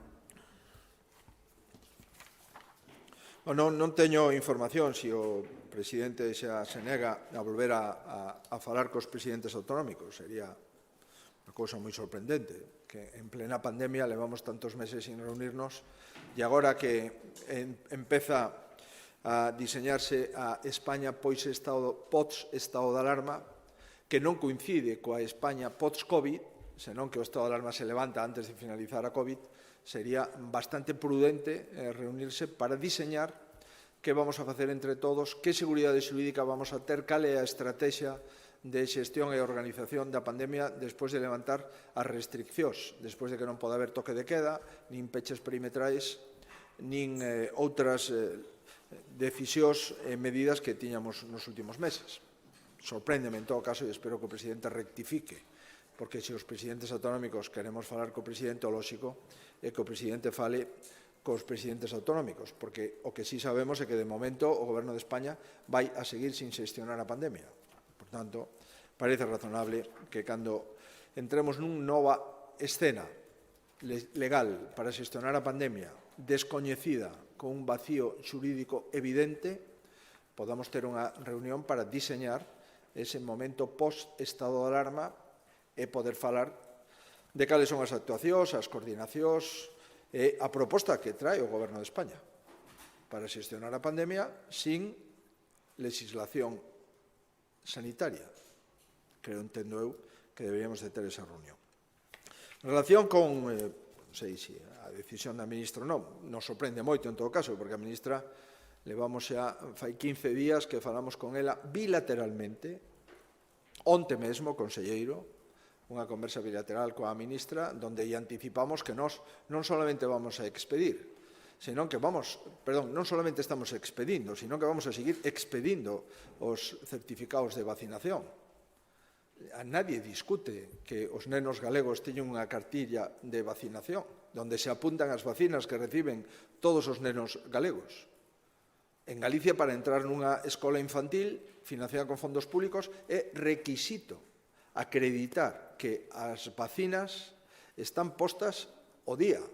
Non teño información se o presidente xa se nega a volver a falar cos presidentes autonómicos. Sería unha cousa moi sorprendente, que en plena pandemia levamos tantos meses sin reunirnos e agora que empeza a diseñarse a España post-estado de alarma, que non coincide coa España post-Covid, senón que o estado de alarma se levanta antes de finalizar a Covid, sería bastante prudente reunirse para diseñar que vamos a facer entre todos, que seguridade xurídica vamos a ter, cal é a estrategia de xestión e organización da pandemia despois de levantar as restriccións, despois de que non pode haber toque de queda, nin peches perimetrais, nin outras decisións e medidas que tiñamos nos últimos meses. Sorpréndeme en todo caso e espero que o presidente rectifique, porque se os presidentes autonómicos queremos falar co presidente, o lóxico é que o presidente fale cos presidentes autonómicos, porque o que sí sabemos é que de momento o Goberno de España vai a seguir sin xestionar a pandemia. Por tanto, parece razonable que cando entremos nun nova escena legal para xestionar a pandemia descoñecida con un vacío xurídico evidente, podamos ter unha reunión para diseñar ese momento post-estado de alarma e poder falar de cales son as actuacións, as coordinacións e a proposta que trae o Goberno de España para xestionar a pandemia sin legislación sanitaria. Entendo eu, que deberíamos de ter esa reunión. En relación con, non sei se a decisión da ministra non, nos sorprende moito en todo caso, porque a ministra levamos xa fai 15 días que falamos con ela bilateralmente, onte mesmo, conselleiro, unha conversa bilateral coa ministra, onde lle anticipamos que nós non solamente vamos a expedir, senón que non solamente estamos expedindo, senón que vamos a seguir expedindo os certificados de vacinación. A nadie discute que os nenos galegos teñen unha cartilla de vacinación, onde se apuntan as vacinas que reciben todos os nenos galegos. En Galicia, para entrar nunha escola infantil financiada con fondos públicos, é requisito acreditar que as vacinas están postas o día.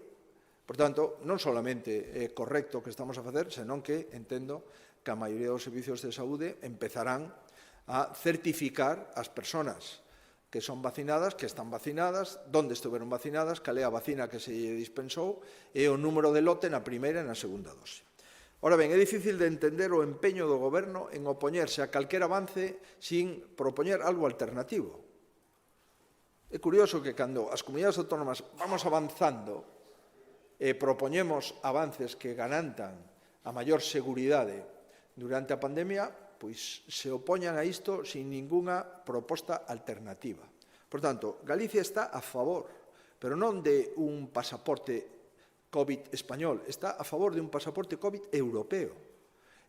Por tanto, non solamente é correcto o que estamos a facer, senón que entendo que a maioría dos servicios de saúde empezarán a certificar as persoas que son vacinadas, que están vacinadas, onde estiveron vacinadas, cal é a vacina que se lle dispensou e o número de lote na primeira e na segunda dose. Ora ben, é difícil de entender o empeño do Goberno en opoñerse a calquer avance sin propoñer algo alternativo. É curioso que cando as comunidades autónomas vamos avanzando e propoñemos avances que garantan a maior seguridade durante a pandemia, pois se opoñan a isto sin ningunha proposta alternativa. Por tanto, Galicia está a favor, pero non de un pasaporte COVID español, está a favor de un pasaporte COVID europeo.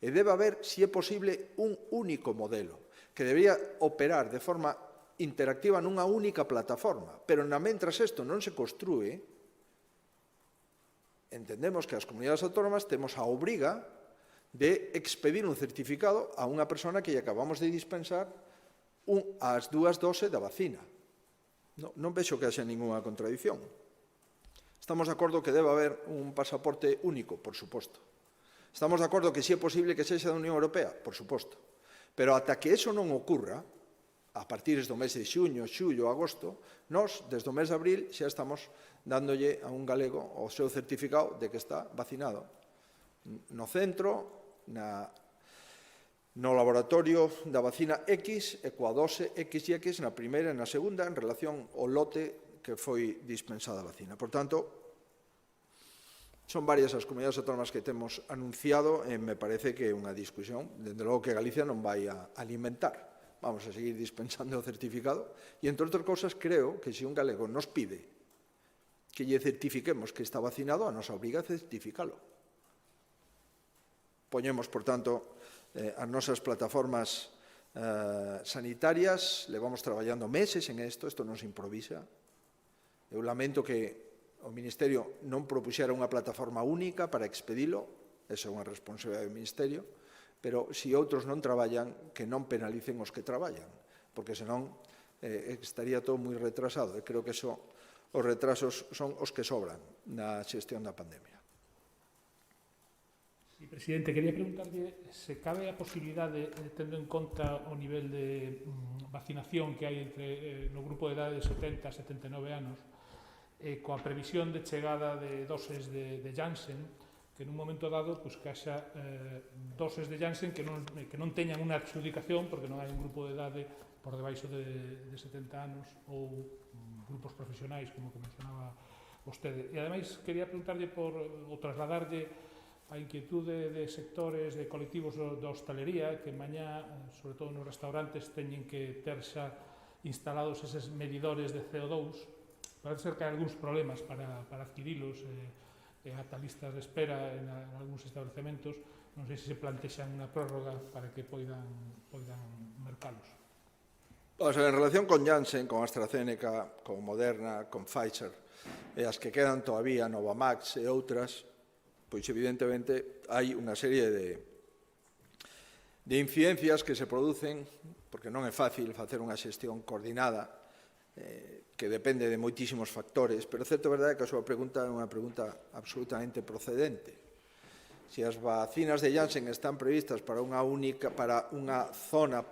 E debe haber, se é posible, un único modelo que debería operar de forma interactiva nunha única plataforma, pero mentras isto non se construe, entendemos que as comunidades autónomas temos a obriga de expedir un certificado a unha persona que lle acabamos de dispensar as 2 doses da vacina. Non vexo que haxa ninguna contradición. Estamos de acordo que debe haber un pasaporte único, por suposto. Estamos de acordo que si é posible que sexa da Unión Europea, por suposto. Pero ata que eso non ocurra, a partir do mes de xuño, xullo, agosto, nós, desde o mes de abril, xa estamos dándolle a un galego o seu certificado de que está vacinado no centro, no laboratorio da vacina X e coa dose X e X na primeira e na segunda en relación ao lote que foi dispensada a vacina. Por tanto, son varias as comunidades autónomas que temos anunciado e me parece que é unha discusión, dende logo que Galicia non vai a alimentar. Vamos a seguir dispensando o certificado e, entre outras cousas, creo que se un galego nos pide que lle certifiquemos que está vacinado, a nos obriga a certificalo. Poñemos, por tanto, as nosas plataformas sanitarias, levamos traballando meses en isto non se improvisa. Eu lamento que o Ministerio non propuxera unha plataforma única para expedilo, esa é unha responsabilidade do Ministerio, pero se outros non traballan, que non penalicen os que traballan, porque senón estaría todo moi retrasado, e creo que os retrasos son os que sobran na xestión da pandemia. Sí, presidente, quería preguntarlle se cabe a posibilidade, tendo en conta o nivel de vacinación que hai no grupo de edade de 70 a 79 anos, coa previsión de chegada de doses de Janssen, que nun momento dado que haxa doses de Janssen que non teñan unha adxudicación porque non hai un grupo de idade por debaixo de 70 anos ou grupos profesionais, como que mencionaba vostede. E, ademais, quería preguntarlle ou trasladarlle a inquietude de sectores, de colectivos da hostalería, que mañá, sobre todo nos restaurantes, teñen que ter xa instalados eses medidores de CO2. Parece ser que hai algúns problemas para adquirilos, ata listas de espera en algúns establecementos. Non sei se plantexan unha prórroga para que poidan mercalos. En relación con Janssen, con AstraZeneca, con Moderna, con Pfizer, e as que quedan todavía, Novavax e outras, pois evidentemente hai unha serie de incidencias que se producen, porque non é fácil facer unha xestión coordinada, que depende de moitísimos factores, pero certo é verdade que a súa pregunta é unha pregunta absolutamente procedente. Se as vacinas de Janssen están previstas para unha zona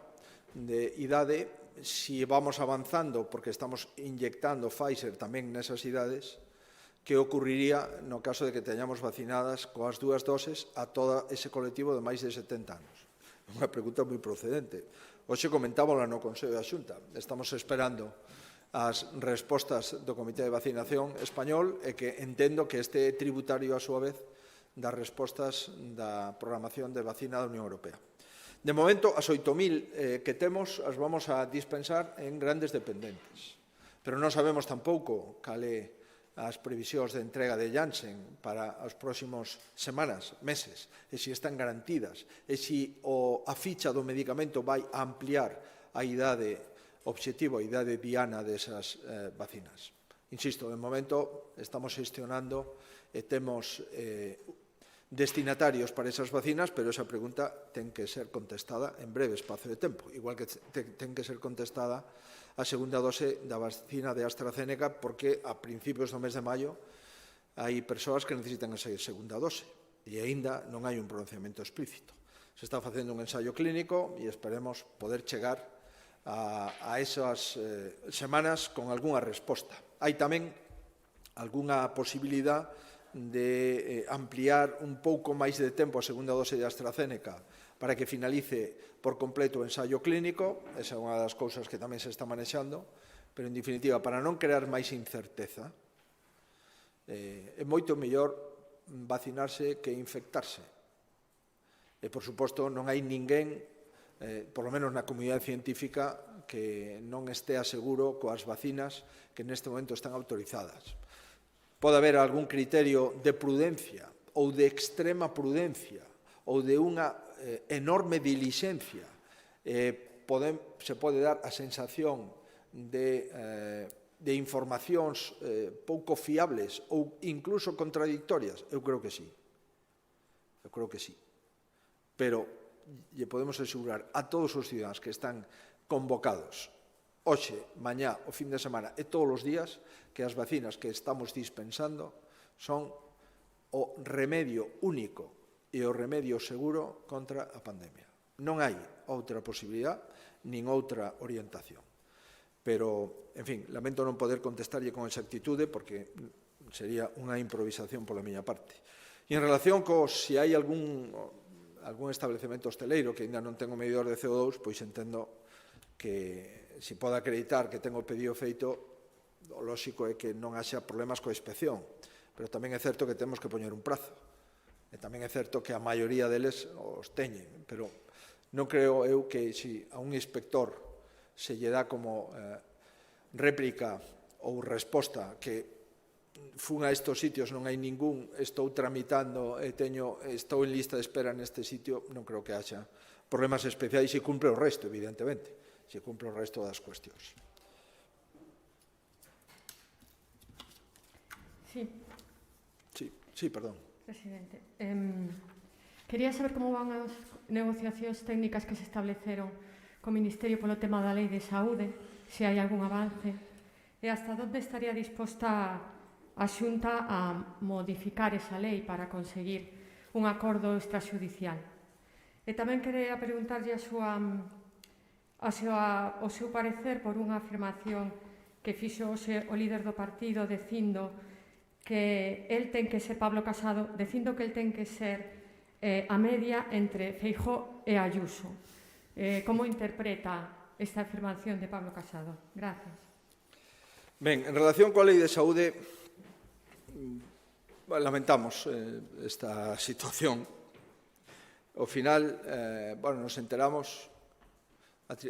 de idade, se vamos avanzando porque estamos inyectando Pfizer tamén nesas idades, que ocurriría no caso de que teñamos vacinadas coas 2 doses a todo ese colectivo de máis de 70 anos? É unha pregunta moi procedente. Hoxe comentábala no Consello da Xunta. Estamos esperando as respostas do Comité de Vacinación español e que entendo que este é tributario a súa vez das respostas da programación de vacina da Unión Europea. De momento, as 8.000 que temos as vamos a dispensar en grandes dependentes, pero non sabemos tampouco cal é as previsións de entrega de Janssen para as próximas semanas, meses, e se están garantidas, e se a ficha do medicamento vai ampliar a idade obxectivo, a idade diana desas vacinas. Insisto, de momento estamos gestionando e temos destinatarios para esas vacinas, pero esa pregunta ten que ser contestada en breve espazo de tempo, igual que ten que ser contestada a segunda dose da vacina de AstraZeneca, porque a principios do mes de maio hai persoas que necesitan esa segunda dose e aínda non hai un pronunciamento explícito. Se está facendo un ensaio clínico e esperemos poder chegar a esas semanas con algunha resposta. Hai tamén algunha posibilidad de ampliar un pouco máis de tempo a segunda dose de AstraZeneca para que finalice por completo o ensaio clínico, esa é unha das cousas que tamén se está manexando, pero en definitiva, para non crear máis incerteza, é moito mellor vacinarse que infectarse. E, por suposto, non hai ninguén, por lo menos na comunidade científica, que non estea seguro coas vacinas que neste momento están autorizadas. Pode haber algún criterio de prudencia ou de extrema prudencia ou de unha enorme dilixencia. Se pode dar a sensación de informacións pouco fiables ou incluso contradictorias? Eu creo que sí. Eu creo que sí. Pero lle podemos asegurar a todos os ciudadanos que están convocados hoxe, mañá, o fin de semana e todos os días que as vacinas que estamos dispensando son o remedio único e o remedio seguro contra a pandemia. Non hai outra posibilidad nin outra orientación. Pero, en fin, lamento non poder contestarlle con exactitude porque sería unha improvisación pola miña parte. E en relación co se hai algún establecemento hosteleiro que ainda non ten o medidor de CO2, pois entendo que se pode acreditar que ten o pedido feito, o lóxico é que non haxa problemas coa inspección, pero tamén é certo que temos que poñer un prazo. E tamén é certo que a maioría deles os teñen, pero non creo eu que se a un inspector se lle dá como réplica ou resposta que fun a estos sitios, non hai ningún, estou tramitando e estou en lista de espera neste sitio, non creo que haxa problemas especiais e cumpre o resto, evidentemente. Se cumpre o resto das cuestións. Sí. Sí, perdón. Presidente, quería saber como van as negociacións técnicas que se estableceron co Ministerio polo tema da Lei de Saúde, se hai algún avance, e hasta onde estaría disposta a Xunta a modificar esa lei para conseguir un acordo extrajudicial. E tamén quería preguntarlle o seu parecer por unha afirmación que fixo hoxe o líder do partido dicindo que el ten que ser Pablo Casado, dicindo que el ten que ser a media entre Feijóo e Ayuso. Como interpreta esta afirmación de Pablo Casado? Gracias. Ben, en relación coa Lei de Saúde, lamentamos esta situación. Ao final, nos enteramos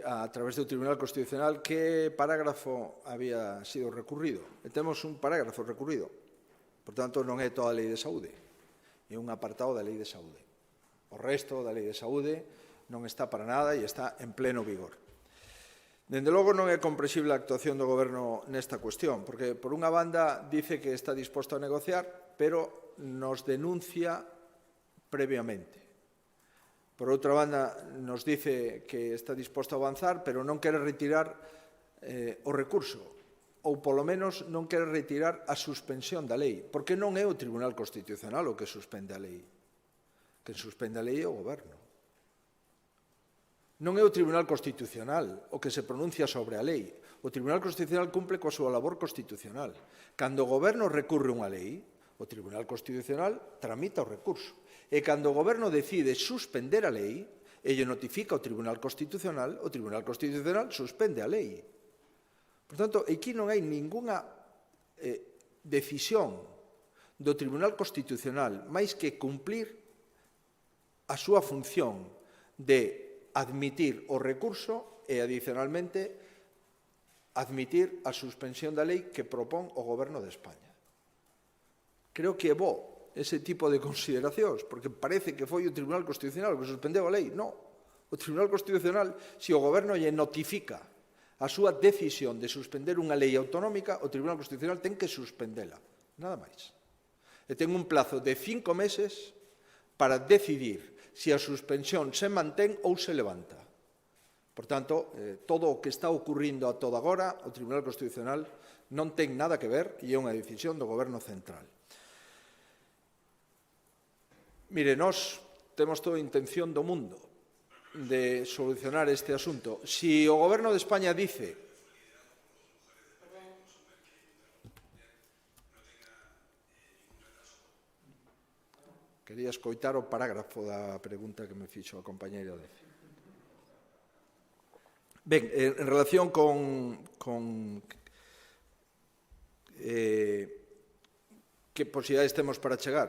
a través do Tribunal Constitucional que parágrafo había sido recurrido. E temos un parágrafo recurrido. Por tanto, non é toda a Lei de Saúde. É un apartado da Lei de Saúde. O resto da Lei de Saúde non está para nada e está en pleno vigor. Dende logo, non é comprensible a actuación do Goberno nesta cuestión, porque, por unha banda, dice que está disposto a negociar, pero nos denuncia previamente. Por outra banda, nos dice que está disposto a avanzar, pero non quere retirar o recurso, ou polo menos non quere retirar a suspensión da lei, porque non é o Tribunal Constitucional o que suspende a lei. Quen suspende a lei é o Goberno. Non é o Tribunal Constitucional o que se pronuncia sobre a lei. O Tribunal Constitucional cumple coa súa labor constitucional. Cando o Goberno recurre unha lei, o Tribunal Constitucional tramita o recurso. E cando o Goberno decide suspender a lei, e lle notifica ao Tribunal Constitucional, o Tribunal Constitucional suspende a lei. Por tanto, aquí non hai ningunha decisión do Tribunal Constitucional máis que cumplir a súa función de admitir o recurso e, adicionalmente, admitir a suspensión da lei que propón o Goberno de España. Creo que é bo ese tipo de consideracións, porque parece que foi o Tribunal Constitucional o que suspendeu a lei. Non. O Tribunal Constitucional, se o Goberno lle notifica a súa decisión de suspender unha lei autonómica, o Tribunal Constitucional ten que suspendela. Nada máis. E ten un plazo de 5 meses para decidir se a suspensión se mantén ou se levanta. Por tanto, todo o que está ocurrindo a toda agora, o Tribunal Constitucional non ten nada que ver e é unha decisión do Goberno central. Mire, nós temos toda a intención do mundo de solucionar este asunto. Si o Goberno de España dice quería escoitar o parágrafo da pregunta que me fixo a compañeira de... Ben, en relación con que posibilidades temos para chegar.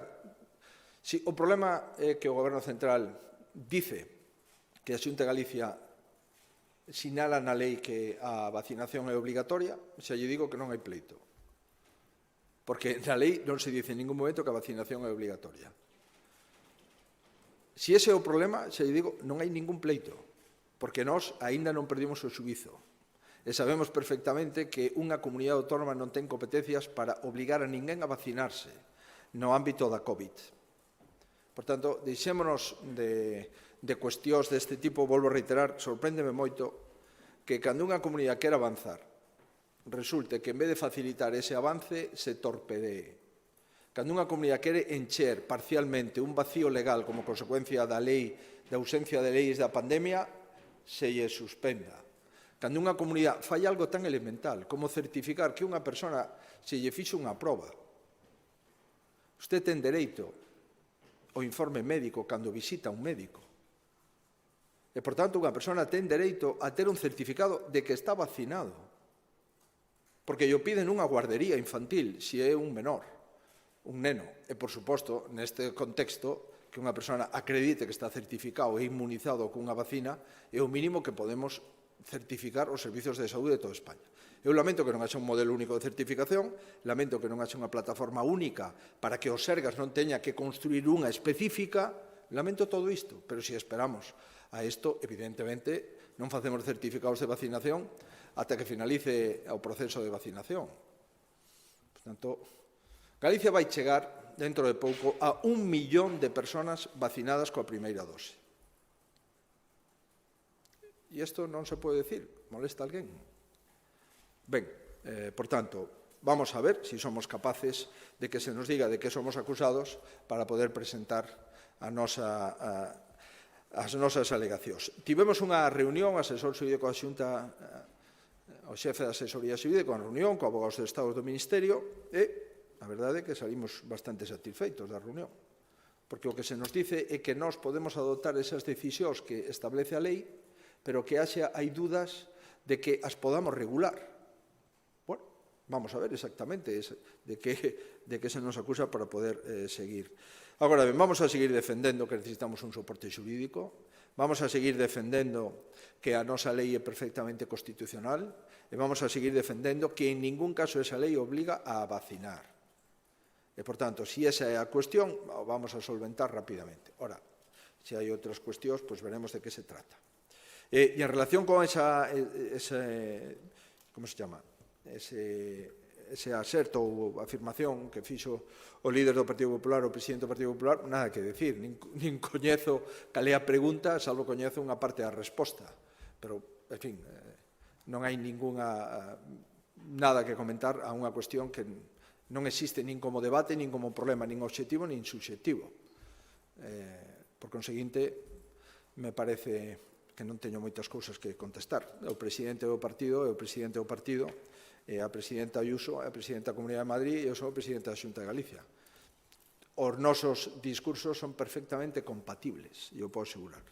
Si, o problema é que o Goberno central dice que a Xunta de Galicia sinala na lei que a vacinación é obligatoria, xa lle digo que non hai pleito. Porque na lei non se dice en ningún momento que a vacinación é obligatoria. Si ese é o problema, xa lle digo, non hai ningún pleito, porque nós aínda non perdimos o xuízo. E sabemos perfectamente que unha comunidade autónoma non ten competencias para obligar a ninguén a vacinarse no ámbito da COVID. Por tanto, deixémonos de cuestións deste tipo, volvo a reiterar, sorpréndeme moito que cando unha comunidade quer avanzar, resulte que en vez de facilitar ese avance, se torpedee. Cando unha comunidade quere encher parcialmente un vacío legal como consecuencia da ausencia de leis da pandemia, se lle suspenda. Cando unha comunidade fai algo tan elemental como certificar que unha persona se lle fixo unha proba, usted ten dereito ao informe médico cando visita un médico. E, por tanto, unha persona ten dereito a ter un certificado de que está vacinado. Porque lle piden unha guardería infantil se é un menor, un neno. E, por suposto, neste contexto, que unha persona acredite que está certificado e inmunizado cunha vacina é o mínimo que podemos certificar os servizos de saúde de toda España. Eu lamento que non haxa un modelo único de certificación, lamento que non haxa unha plataforma única para que o Sergas non teña que construir unha específica, lamento todo isto, pero se esperamos a isto, evidentemente, non facemos certificados de vacinación ata que finalice o proceso de vacinación. Por tanto, Galicia vai chegar, dentro de pouco, a 1 millón de persoas vacinadas coa primeira dose. E isto non se pode decir, molesta a alguén. Ben, por tanto, vamos a ver se somos capaces de que se nos diga de que somos acusados para poder presentar as nosas alegacións. Tivemos unha reunión, asesor xurídico da Xunta, o xefe da asesoría xurídica, unha reunión co abogados do Estado do Ministerio, e a verdade é que salimos bastante satisfeitos da reunión, porque o que se nos dice é que nós podemos adoptar esas decisións que establece a lei, pero que hai dudas de que as podamos regular. Bueno, vamos a ver exactamente de que se nos acusa para poder seguir. Agora ben, vamos a seguir defendendo que necesitamos un soporte xurídico, vamos a seguir defendendo que a nosa lei é perfectamente constitucional e vamos a seguir defendendo que en ningún caso esa lei obliga a vacinar. E, por tanto, se esa é a cuestión, vamos a solventar rapidamente. Ora, se hai outras cuestións, pois veremos de que se trata. E en relación con ese aserto ou afirmación que fixo o líder do Partido Popular, o presidente do Partido Popular, nada que decir, nin coñezo cal é a pregunta, salvo coñezo unha parte da resposta. Pero, en fin, non hai nada que comentar a unha cuestión que non existe nin como debate, nin como problema, nin obxectivo, nin subxectivo. Por conseguinte, me parece que non teño moitas cousas que contestar. O presidente do partido é o presidente do partido, e a presidenta Ayuso é a presidenta da Comunidade de Madrid e eu sou o presidente da Xunta de Galicia. Os nosos discursos son perfectamente compatibles, e eu podo asegurar.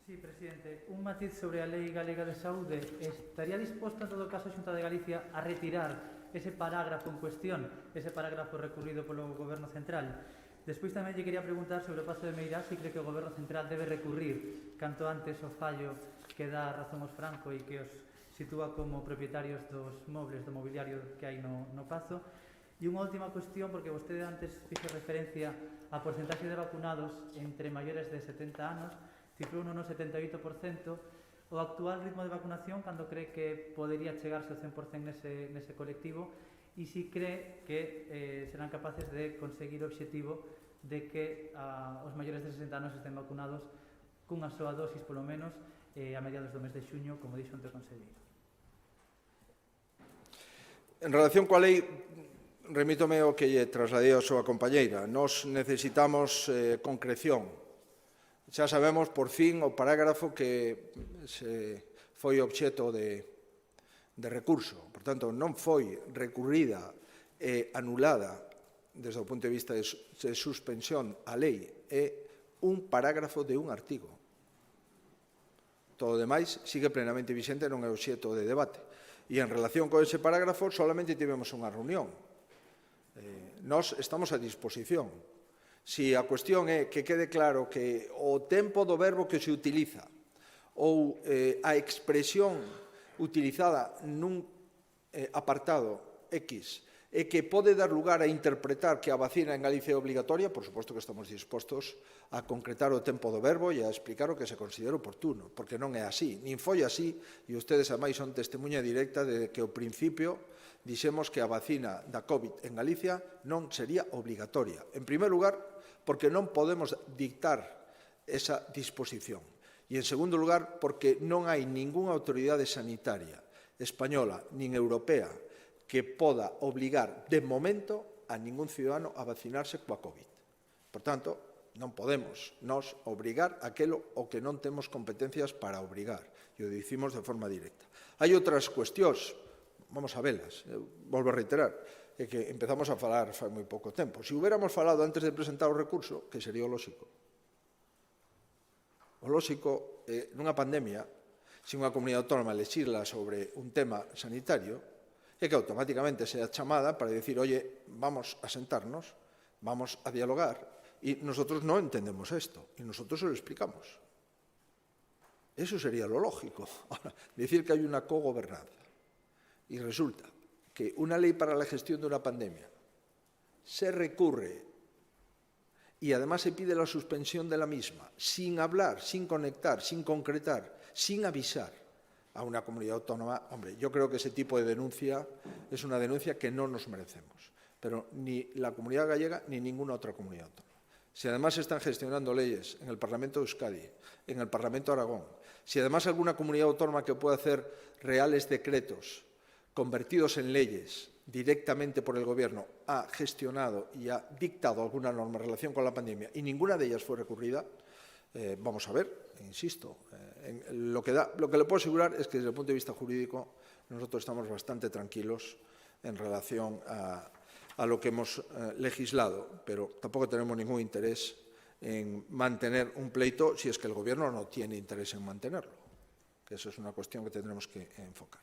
Sí, presidente. Un matiz sobre a Lei Galega de Saúde. Estaría disposta, en todo caso, a Xunta de Galicia a retirar ese parágrafo en cuestión, ese parágrafo recurrido polo Goberno Central? Despois tamén lle quería preguntar sobre o paso de Meirás se cree que o Goberno Central debe recurrir canto antes o fallo que dá razón aos Franco e que os sitúa como propietarios dos mobles, do mobiliario que hai no pazo. E unha última cuestión, porque vostede antes fixe referencia a porcentaxe de vacunados entre maiores de 70 anos, cifrou no 78%, o actual ritmo de vacunación, cando cree que podería chegarse ao 100% nese colectivo, e si cree que serán capaces de conseguir o obxectivo de que os maiores de 60 anos estén vacunados cunha soa dosis, polo menos, a mediados do mes de xuño, como dixo ante o conselleiro. En relación coa lei, remítome o que lle trasladei a súa compañeira. Nos necesitamos concreción. Xa sabemos, por fin, o parágrafo que foi obxeto de recurso. Por tanto, non foi recurrida e anulada desde o punto de vista de suspensión a lei. É un parágrafo de un artigo. Todo o demais sigue plenamente vixente, non é obxeto de debate. E en relación con ese parágrafo, solamente tivemos unha reunión. Nós estamos a disposición. Si a cuestión é que quede claro que o tempo do verbo que se utiliza ou a expresión utilizada nun apartado X e que pode dar lugar a interpretar que a vacina en Galicia é obligatoria, por suposto que estamos dispostos a concretar o tempo do verbo e a explicar o que se considera oportuno, porque non é así, nin foi así, e ustedes ademais son testemunha directa de que ao principio dixemos que a vacina da COVID en Galicia non sería obligatoria. En primer lugar, porque non podemos dictar esa disposición. E, en segundo lugar, porque non hai ningunha autoridade sanitaria española nin europea que poda obligar, de momento, a ningún ciudadano a vacinarse coa COVID. Por tanto, non podemos nos obrigar aquilo o que non temos competencias para obrigar. E o dicimos de forma directa. Hai outras cuestións, vamos a velas, volvo a reiterar, é que empezamos a falar fai moi pouco tempo. Se hubiéramos falado antes de presentar o recurso, que sería o lóxico. O lóxico, nunha pandemia, se unha comunidade autónoma lexisla sobre un tema sanitario, é que automáticamente sea chamada para decir, oye, vamos a sentarnos, vamos a dialogar, y nosotros no entendemos esto, y nosotros se lo explicamos. Eso sería lo lógico. Ahora, decir que hay una cogobernanza, y resulta que una ley para la gestión de una pandemia se recurre y además se pide la suspensión de la misma, sin hablar, sin conectar, sin concretar, sin avisar a una comunidad autónoma, hombre, yo creo que ese tipo de denuncia es una denuncia que no nos merecemos, pero ni la comunidad gallega ni ninguna otra comunidad autónoma. Si además se están gestionando leyes en el Parlamento de Euskadi, en el Parlamento de Aragón, si además alguna comunidad autónoma que pueda hacer reales decretos convertidos en leyes directamente por el Gobierno ha gestionado y ha dictado alguna norma en relación con la pandemia y ninguna de ellas fue recurrida, vamos a ver, insisto, lo que le puedo asegurar es que desde el punto de vista jurídico nosotros estamos bastante tranquilos en relación a lo que hemos legislado, pero tampoco tenemos ningún interés en mantener un pleito si es que el Gobierno no tiene interés en mantenerlo, que eso es una cuestión que tendremos que enfocar.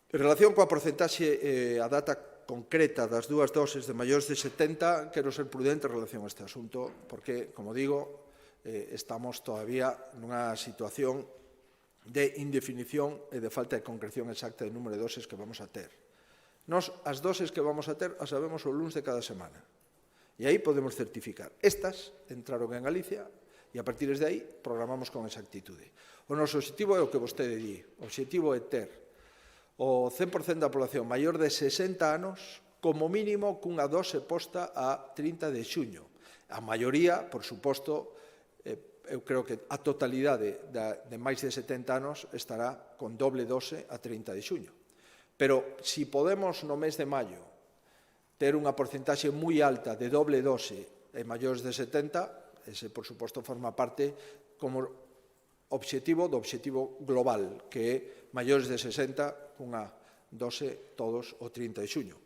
En relación coa porcentaxe a data concreta das dúas doses de maiores de 70, quero ser prudente en relación a este asunto, porque, como digo, estamos todavía nunha situación de indefinición e de falta de concreción exacta do número de doses que vamos a ter. Nos, as doses que vamos a ter, as sabemos o luns de cada semana. E aí podemos certificar. Estas entraron en Galicia e a partir de aí programamos con exactitude. O noso objetivo é o que vostede di. O objetivo é ter o 100% da población maior de 60 anos como mínimo cunha dose posta a 30 de xuño. A maioría, por suposto, eu creo que a totalidade de máis de 70 anos estará con doble dose a 30 de xuño. Pero, se podemos no mes de maio ter unha porcentaxe moi alta de doble dose en maiores de 70, ese, por suposto, forma parte como objetivo do objetivo global, que é maiores de 60 cunha dose todos o 30 de xuño.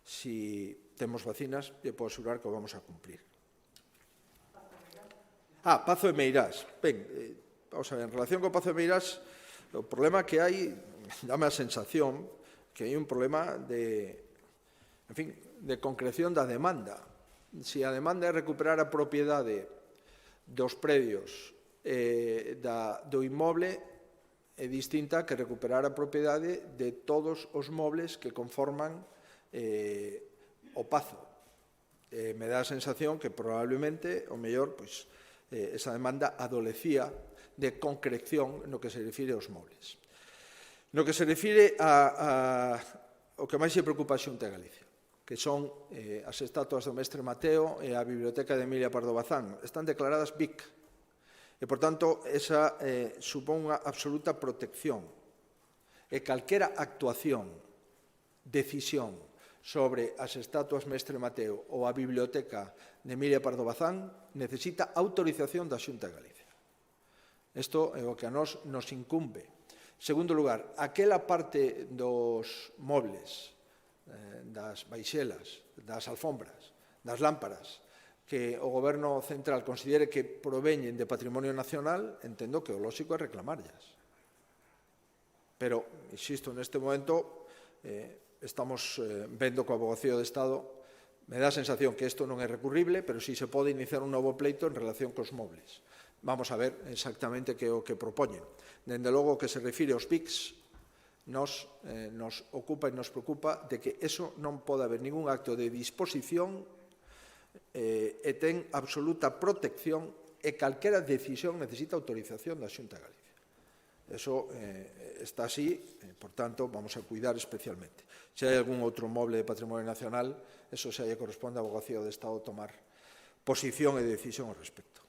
Se temos vacinas, eu podo asegurar que o vamos a cumplir. Pazo de Meirás. Ben, vamos a ver, en relación con Pazo de Meirás, o problema que hai, dame a sensación que hai un problema de concreción da demanda. Se a demanda é recuperar a propiedade dos predios do inmoble, é distinta que recuperar a propiedade de todos os mobles que conforman o Pazo. Me dá a sensación que probablemente, o mellor, pois, esa demanda adolecía de concreción no que se refire aos mobles. No que se refire ao que máis se preocupa a Xunta de Galicia, que son as estatuas do Mestre Mateo e a Biblioteca de Emilia Pardo Bazán. Están declaradas BIC e, por tanto, esa supón unha absoluta protección. E calquera actuación, decisión sobre as estatuas Mestre Mateo ou a Biblioteca de Emilia Pardo Bazán necesita autorización da Xunta de Galicia. Isto é o que a nós nos incumbe. En segundo lugar, aquela parte dos mobles, das baixelas, das alfombras, das lámparas, que o Goberno central considere que proveñen de patrimonio nacional, entendo que o lóxico é reclamarllas. Pero, insisto, neste momento estamos vendo coa Avogacía do Estado, me dá a sensación que isto non é recurrible, pero si se pode iniciar un novo pleito en relación cos mobles. Vamos a ver exactamente que é o que propoñen. Dende logo, que se refire aos PICs, nos ocupa e nos preocupa de que eso non pode haber ningún acto de disposición e ten absoluta protección e calquera decisión necesita autorización da Xunta de Galicia. Eso está así, por tanto, vamos a cuidar especialmente. Se hai algún outro moble de patrimonio nacional, eso xa lle corresponde á Avogacía do Estado tomar posición e decisión ao respecto.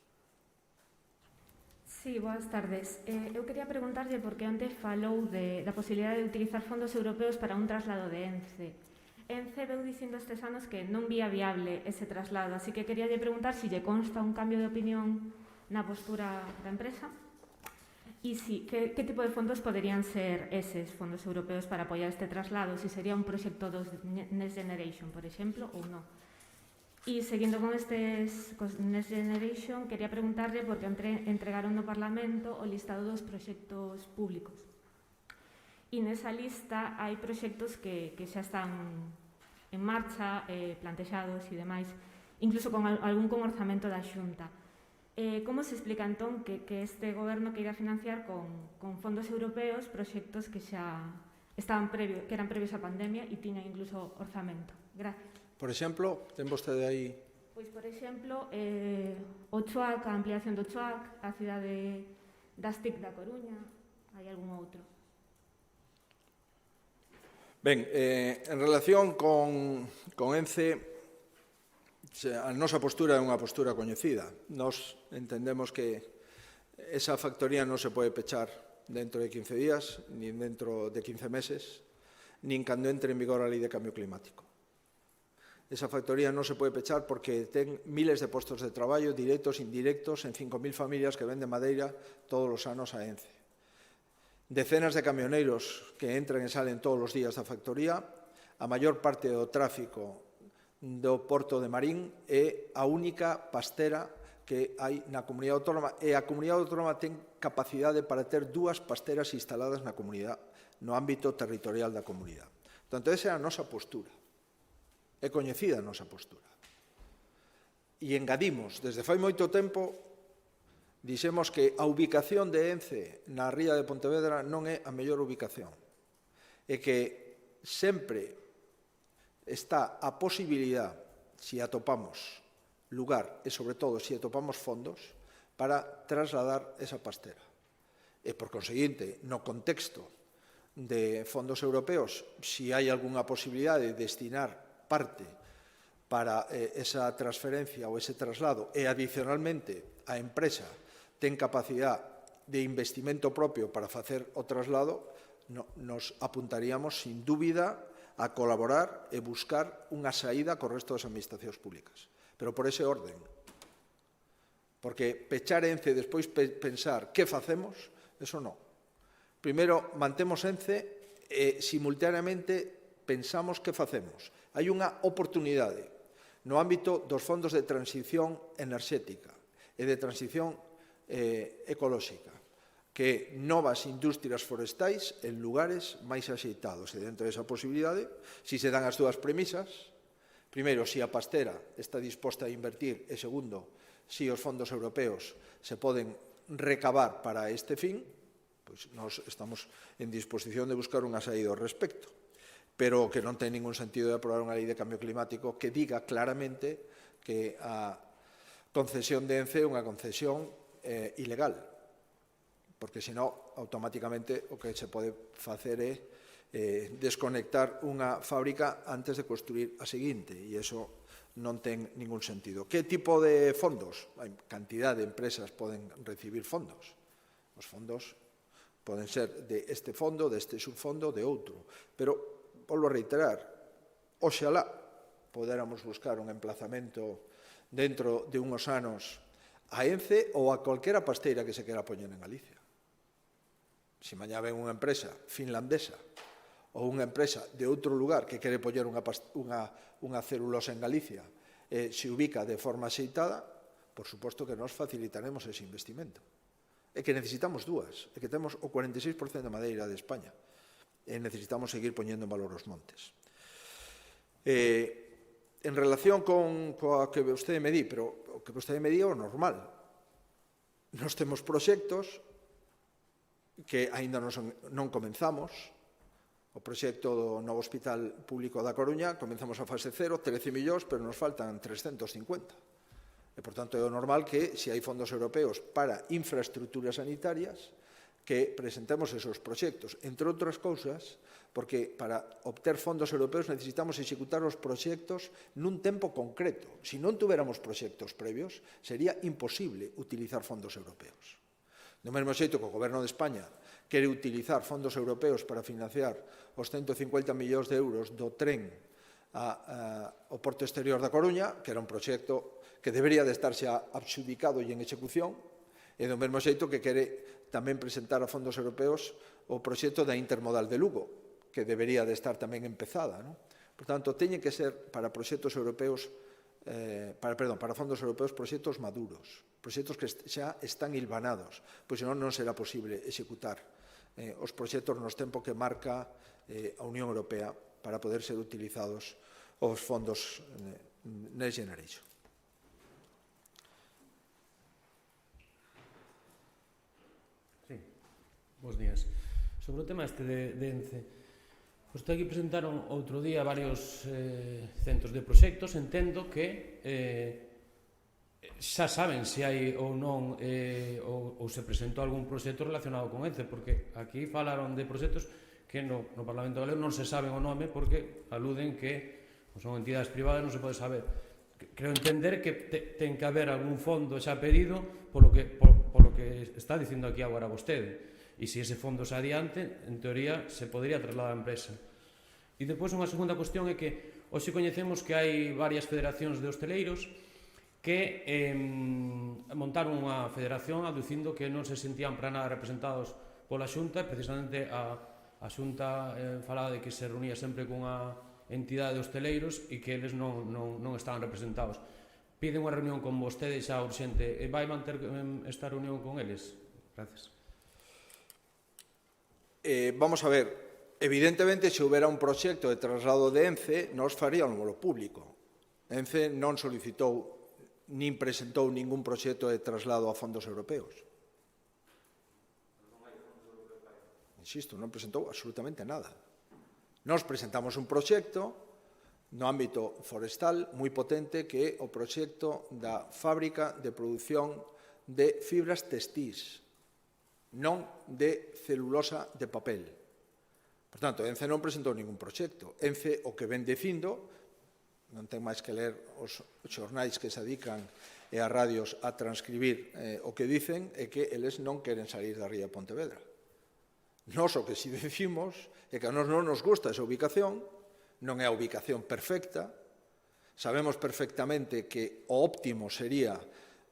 Sí, boas tardes. Eu quería preguntarlle porque onte falou da posibilidade de utilizar fondos europeos para un traslado de ENCE. ENCE veu dicindo estes anos que non vía viable ese traslado, así que quería preguntar se lle consta un cambio de opinión na postura da empresa e que tipo de fondos poderían ser eses fondos europeos para apoiar este traslado, se sería un proxecto dos Next Generation, por exemplo, ou non. E seguindo con Next Generation, quería preguntarle porque entregaron no Parlamento o listado dos proxectos públicos. E nesa lista hai proxectos que xa están en marcha, plantexados e demais, incluso con algún con orzamento da Xunta. Como se explica entón que este goberno queira financiar con fondos europeos proxectos que xa estaban que eran previos á pandemia e tiñan incluso orzamento? Gracias. Por exemplo, ten vostede aí... Pois, por exemplo, o CHUAC, a ampliación do CHUAC, a cidade das TIC da Coruña, hai algún outro? Ben, en relación con ENCE, a nosa postura é unha postura coñecida. Nos entendemos que esa factoría non se pode pechar dentro de 15 días, nin dentro de 15 meses, nin cando entre en vigor a Lei de Cambio Climático. Esa factoría non se pode pechar porque ten miles de postos de traballo, directos e indirectos, en 5.000 familias que venden madeira todos os anos a ENCE. Decenas de camioneiros que entran e salen todos os días da factoría, a maior parte do tráfico do Porto de Marín é a única pastera que hai na comunidade autónoma e a comunidade autónoma ten capacidade para ter 2 pasteras instaladas na comunidade, no ámbito territorial da comunidade. Portanto, esa é a nosa postura. É coñecida a nosa postura. E engadimos, desde fai moito tempo, dixemos que a ubicación de ENCE na ría de Pontevedra non é a mellor ubicación. E que sempre está a posibilidade, se atopamos lugar e, sobre todo, se atopamos fondos, para trasladar esa pastera. E, por conseguinte, no contexto de fondos europeos, se hai algunha posibilidade de destinar parte para esa transferencia ou ese traslado e, adicionalmente, a empresa ten capacidade de investimento propio para facer o traslado, nos apuntaríamos, sin dúbida, a colaborar e buscar unha saída co resto das administracións públicas. Pero por ese orden. Porque pechar ENCE e despois pensar que facemos, eso non. Primeiro, mantemos ENCE e, simultaneamente, pensamos que facemos. Hai unha oportunidade no ámbito dos fondos de transición enerxética e de transición ecolóxica, que novas industrias forestais en lugares máis axeitados. E dentro desa posibilidade, se se dan as dúas premisas, primeiro, se a pastera está disposta a invertir, e segundo, se os fondos europeos se poden recabar para este fin, pois nós estamos en disposición de buscar unha saída ao respecto. Pero que non ten ningún sentido de aprobar unha lei de cambio climático que diga claramente que a concesión de ENCE é unha concesión ilegal, porque senón automáticamente o que se pode facer é desconectar unha fábrica antes de construir a seguinte, e iso non ten ningún sentido. Que tipo de fondos? Hai cantidad de empresas poden recibir fondos. Os fondos poden ser de este fondo, deste subfondo, de outro, pero volvo a reiterar, oxalá poderamos buscar un emplazamento dentro de unhos anos a ENCE ou a calquera pasteira que se quera poñer en Galicia. Se mañá ven unha empresa finlandesa ou unha empresa de outro lugar que quere poñer unha celulosa en Galicia e se ubica de forma axeitada, por suposto que nos facilitaremos ese investimento. É que necesitamos dúas, é que temos o 46% de madeira de España. E necesitamos seguir poñendo en valor os montes. En relación coa que vostede me di, pero o que vostede me di é o normal. Nos temos proxectos que aínda non comenzamos, O proxecto do novo Hospital Público da Coruña, comenzamos a fase 0, 13 millóns, pero nos faltan 350. E, por tanto, é o normal que, se hai fondos europeos para infraestructuras sanitarias, que presentemos esos proxectos, entre outras cousas, porque para obter fondos europeos necesitamos executar os proxectos nun tempo concreto. Se non tuviéramos proxectos previos, sería imposible utilizar fondos europeos. Do mesmo xeito que o Goberno de España quere utilizar fondos europeos para financiar os 150 millóns de euros do tren ao Porto Exterior da Coruña, que era un proxecto que debería de estar xa adxudicado e en execución, e do mesmo xeito que quere tamén presentar a fondos europeos o proxecto da Intermodal de Lugo, que debería de estar tamén empezada. Por tanto, teñen que ser para proxectos europeos, para fondos europeos, proxectos maduros, proxectos que xa están hilvanados, pois senón non será posible executar os proxectos nos tempos que marca a Unión Europea para poder ser utilizados os fondos Next Generation. Sí, bons días. Sobre o tema este de ENCE, vostede aquí presentaron outro día varios centros de proxectos. Entendo que xa saben se hai ou non ou se presentou algún proxecto relacionado con ENCE, porque aquí falaron de proxectos que no Parlamento Galego non se saben o nome porque aluden que son entidades privadas, non se pode saber. Creo entender que ten que haber algún fondo xa pedido polo que está dicindo aquí agora vostede. E se ese fondo se adiante, en teoría, se podría trasladar a empresa. E depois unha segunda cuestión é que hoxe coñecemos que hai varias federacións de hosteleiros que montaron unha federación aducindo que non se sentían para nada representados pola Xunta, e precisamente a Xunta falaba de que se reunía sempre cunha entidade de hosteleiros e que eles non estaban representados. Piden unha reunión con vostede xa urxente. Vai manter esta reunión con eles? Gracias. Vamos a ver, evidentemente, se houbera un proxecto de traslado de ENCE, nós faríamos lo público. ENCE non solicitou nin presentou ningún proxecto de traslado a fondos europeos. Insisto, non presentou absolutamente nada. Nós presentamos un proxecto no ámbito forestal moi potente que é o proxecto da fábrica de produción de fibras textís, non de celulosa de papel. Por tanto, ENCE non presentou ningún proxecto. ENCE o que ven dicindo, non ten máis que ler os xornais que se dedican e as radios a transcribir o que dicen, é que eles non queren salir da ría de Pontevedra. Nós o que si decimos é que a nós non nos gusta esa ubicación, non é a ubicación perfecta, sabemos perfectamente que o óptimo sería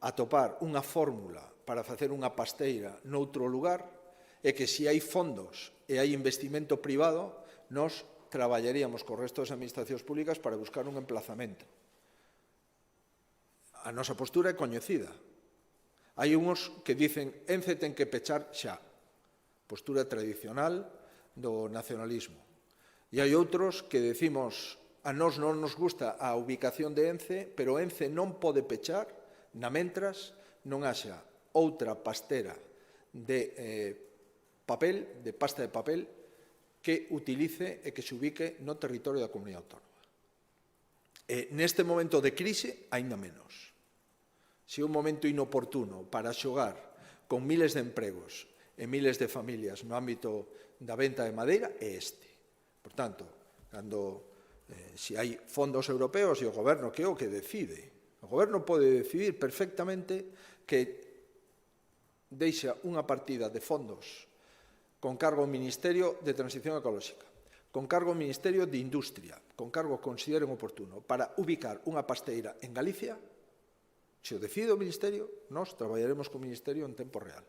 atopar unha fórmula para facer unha pasteira noutro lugar, e que se hai fondos e hai investimento privado, nós traballaríamos co resto das administracións públicas para buscar un emplazamento. A nosa postura é coñecida. Hai uns que dicen ENCE ten que pechar xa, postura tradicional do nacionalismo. E hai outros que decimos a nós non nos gusta a ubicación de ENCE, pero ENCE non pode pechar na mentras non haxa outra pastera de papel, de pasta de papel, que utilice e que se ubique no territorio da comunidade autónoma. E neste momento de crise, aínda menos. Se é un momento inoportuno para xogar con miles de empregos e miles de familias no ámbito da venta de madeira, é este. Por tanto, se hai fondos europeos e o Goberno que é o que decide, o Goberno pode decidir perfectamente que deixa unha partida de fondos con cargo ao Ministerio de Transición Ecolóxica, con cargo ao Ministerio de Industria, con cargo que consideren oportuno, para ubicar unha pasteira en Galicia. Se o decide o Ministerio, nós traballaremos co Ministerio en tempo real.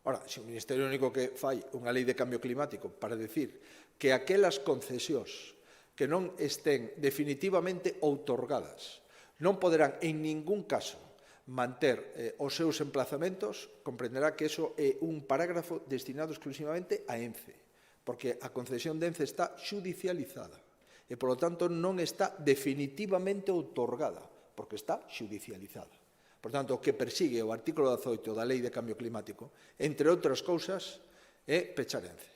Ora, se o Ministerio único que fai unha lei de cambio climático para decir que aquelas concesións que non estén definitivamente outorgadas non poderán en ningún caso manter os seus emplazamentos, comprenderá que eso é un parágrafo destinado exclusivamente a ENCE, porque a concesión de ENCE está xudicializada e, polo tanto, non está definitivamente outorgada, porque está xudicializada. Por tanto, o que persigue o artículo 18 da Lei de Cambio Climático, entre outras cousas, é pechar ENCE.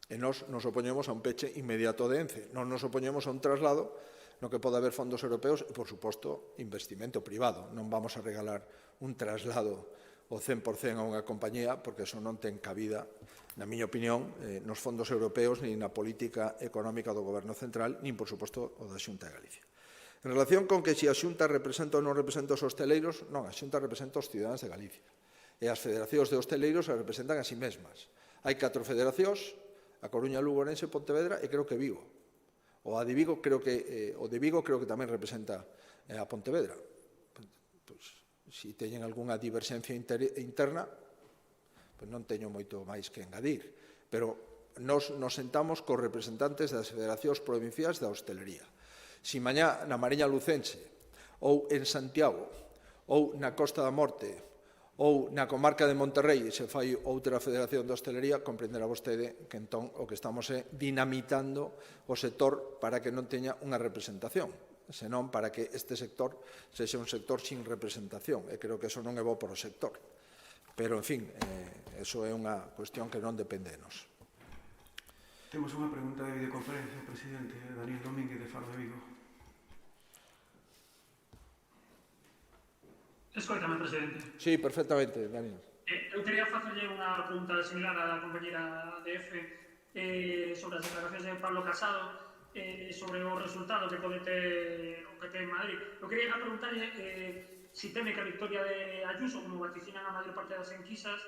E nós nos opoñemos a un peche inmediato de ENCE, non nos opoñemos a un traslado no que pode haber fondos europeos e, por suposto, investimento privado. Non vamos a regalar un traslado o 100% a unha compañía, porque eso non ten cabida, na miña opinión, nos fondos europeos, nin na política económica do Goberno Central, nin, por suposto, o da Xunta de Galicia. En relación con que se a Xunta representa ou non representa os hosteleiros, non, a Xunta representa os cidadáns de Galicia. E as federacións de hosteleiros se representan a si mesmas. Hai 4 federacións, a Coruña, Lugo, Orense, Pontevedra e creo que Vigo. O de Vigo creo que tamén representa a Pontevedra. Pois, se teñen algunha diverxencia interna, pois non teño moito máis que engadir. Pero nos sentamos cos representantes das federacións provinciais da hostelería. Se mañá na Mariña Lucense, ou en Santiago, ou na Costa da Morte, ou na comarca de Monterrey se fai outra federación de hostelería, comprenderá vostede que entón o que estamos é dinamitando o sector para que non teña unha representación, senón para que este sector sexa un sector sin representación, e creo que eso non é bo para o sector. Pero, en fin, eso é unha cuestión que non depende de nós. Temos unha pregunta de videoconferencia, presidente Daniel Domínguez de Faro de Vigo. Escoitame, presidente. Sí, perfectamente, Daniel. Eu quería facerlle unha pregunta similar á compañera de EFE sobre as declaracións de Pablo Casado sobre o resultado que pode ter o PP en Madrid. Eu quería preguntarlle si teme que a victoria de Ayuso, como vaticinan a maior parte das enquisas,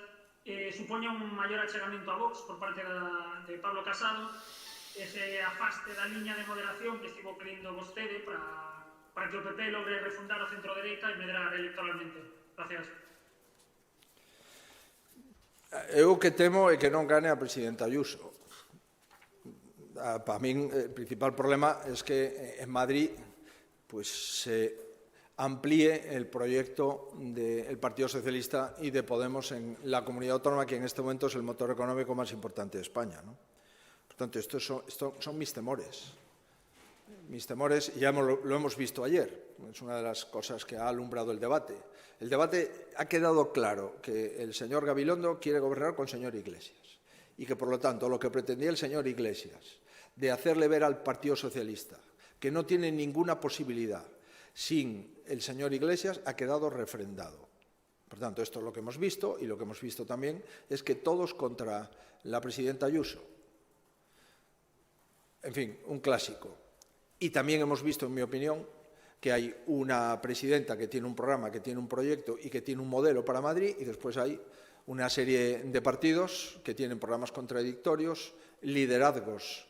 supoña un maior achegamento a Vox por parte de Pablo Casado, ese afaste da liña de moderación que estivo pedindo vostede para que o PP logre refundar o centro-dereita e medrar electoralmente. Gracias. Eu que temo é que non gane a presidenta Ayuso. Para min, o principal problema é que en Madrid se amplíe el proyecto del Partido Socialista y de Podemos en la comunidad autónoma, que en este momento es el motor económico más importante de España, ¿no? Por tanto, estos son mis temores. Mis temores, ya lo hemos visto ayer, es una de las cosas que ha alumbrado el debate. El debate ha quedado claro que el señor Gabilondo quiere gobernar con el señor Iglesias y que, por lo tanto, lo que pretendía el señor Iglesias de hacerle ver al Partido Socialista que no tiene ninguna posibilidad sin el señor Iglesias ha quedado refrendado. Por tanto, esto es lo que hemos visto, y lo que hemos visto también es que todos contra la presidenta Ayuso. En fin, un clásico. Y también hemos visto, en mi opinión, que hay una presidenta que tiene un programa, que tiene un proyecto y que tiene un modelo para Madrid, y después hay una serie de partidos que tienen programas contradictorios, liderazgos,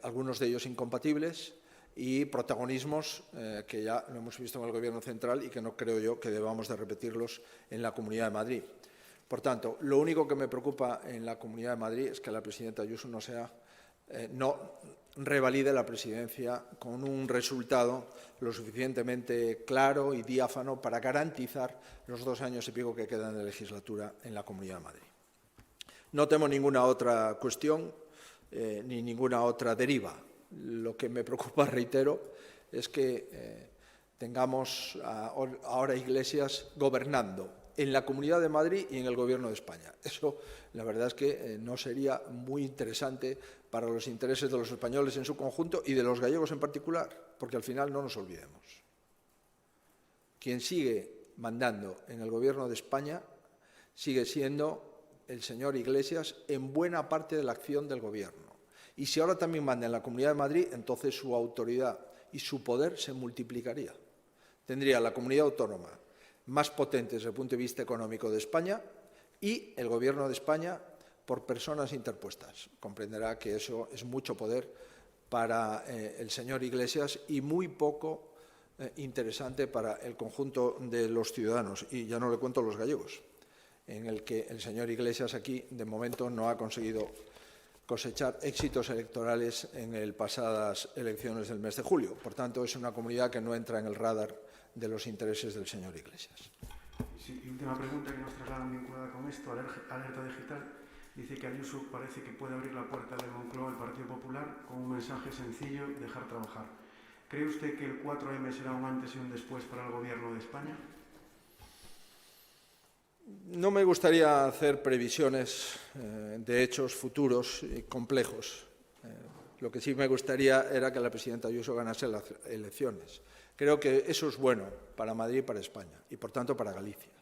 algunos de ellos incompatibles, y protagonismos que ya lo hemos visto en el Gobierno central y que no creo yo que debamos de repetirlos en la Comunidad de Madrid. Por tanto, lo único que me preocupa en la Comunidad de Madrid es que la presidenta Ayuso no revalide la presidencia con un resultado lo suficientemente claro y diáfano para garantizar los 2 años y pico que quedan de legislatura en la Comunidad de Madrid. No temo ninguna otra cuestión ni ninguna otra deriva. Lo que me preocupa, reitero, es que tengamos ahora Iglesias gobernando en la Comunidad de Madrid y en el Gobierno de España. Eso, la verdad es que no sería muy interesante para los intereses de los españoles en su conjunto y de los gallegos en particular, porque al final no nos olvidemos. Quien sigue mandando en el Gobierno de España sigue siendo el señor Iglesias en buena parte de la acción del Gobierno. Y si ahora también manda en la Comunidad de Madrid, entonces su autoridad y su poder se multiplicaría. Tendría la comunidad autónoma más potente desde el punto de vista económico de España y el Gobierno de España por personas interpuestas. Comprenderá que eso es mucho poder para el señor Iglesias y muy poco interesante para el conjunto de los ciudadanos. Y ya no le cuento los gallegos, en el que el señor Iglesias aquí, de momento, no ha conseguido cosechar éxitos electorales en las pasadas elecciones del mes de julio. Por tanto, es una comunidad que no entra en el radar de los intereses del señor Iglesias. Sí, y última pregunta que nos trasladan vinculada con esto. Alerta Digital dice que Ayuso parece que puede abrir la puerta de Moncloa al Partido Popular con un mensaje sencillo: dejar trabajar. ¿Cree usted que el 4M será un antes y un después para el Gobierno de España? No me gustaría hacer previsiones de hechos futuros y complejos. Lo que sí me gustaría era que la presidenta Ayuso ganase las elecciones. Creo que eso es bueno para Madrid y para España, y por tanto para Galicia.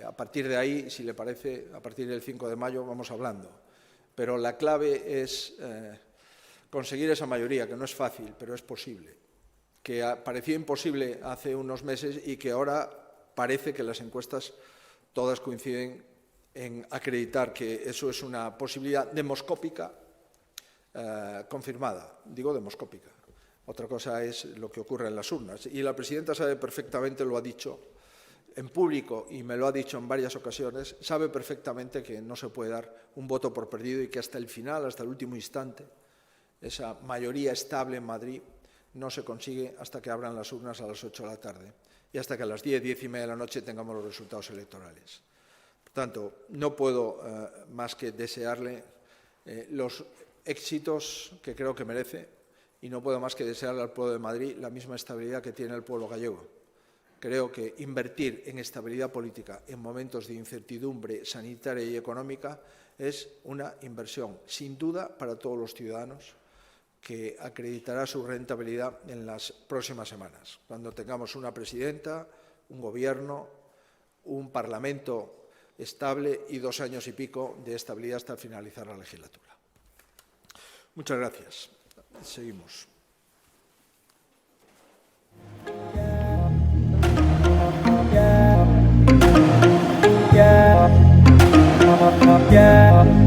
A partir de ahí, si le parece, a partir del 5 de mayo vamos hablando. Pero la clave es conseguir esa mayoría, que no es fácil, pero es posible. Que parecía imposible hace unos meses y que ahora parece que las encuestas todas coinciden en acreditar que eso es una posibilidad demoscópica confirmada. Digo demoscópica. Otra cosa es lo que ocurre en las urnas. Y la presidenta sabe perfectamente, lo ha dicho en público y me lo ha dicho en varias ocasiones, sabe perfectamente que no se puede dar un voto por perdido y que hasta el final, hasta el último instante, esa mayoría estable en Madrid no se consigue hasta que abran las urnas a las 8 de la tarde y hasta que a las 10, 10 y media de la noche tengamos los resultados electorales. Por tanto, no puedo más que desearle los éxitos que creo que merece y no puedo más que desearle al pueblo de Madrid la misma estabilidad que tiene el pueblo gallego. Creo que invertir en estabilidad política en momentos de incertidumbre sanitaria y económica es una inversión, sin duda, para todos los ciudadanos, que acreditará su rentabilidad en las próximas semanas, cuando tengamos una presidenta, un gobierno, un parlamento estable y 2 años y pico de estabilidad hasta finalizar la legislatura. Muchas gracias. Seguimos. Yeah.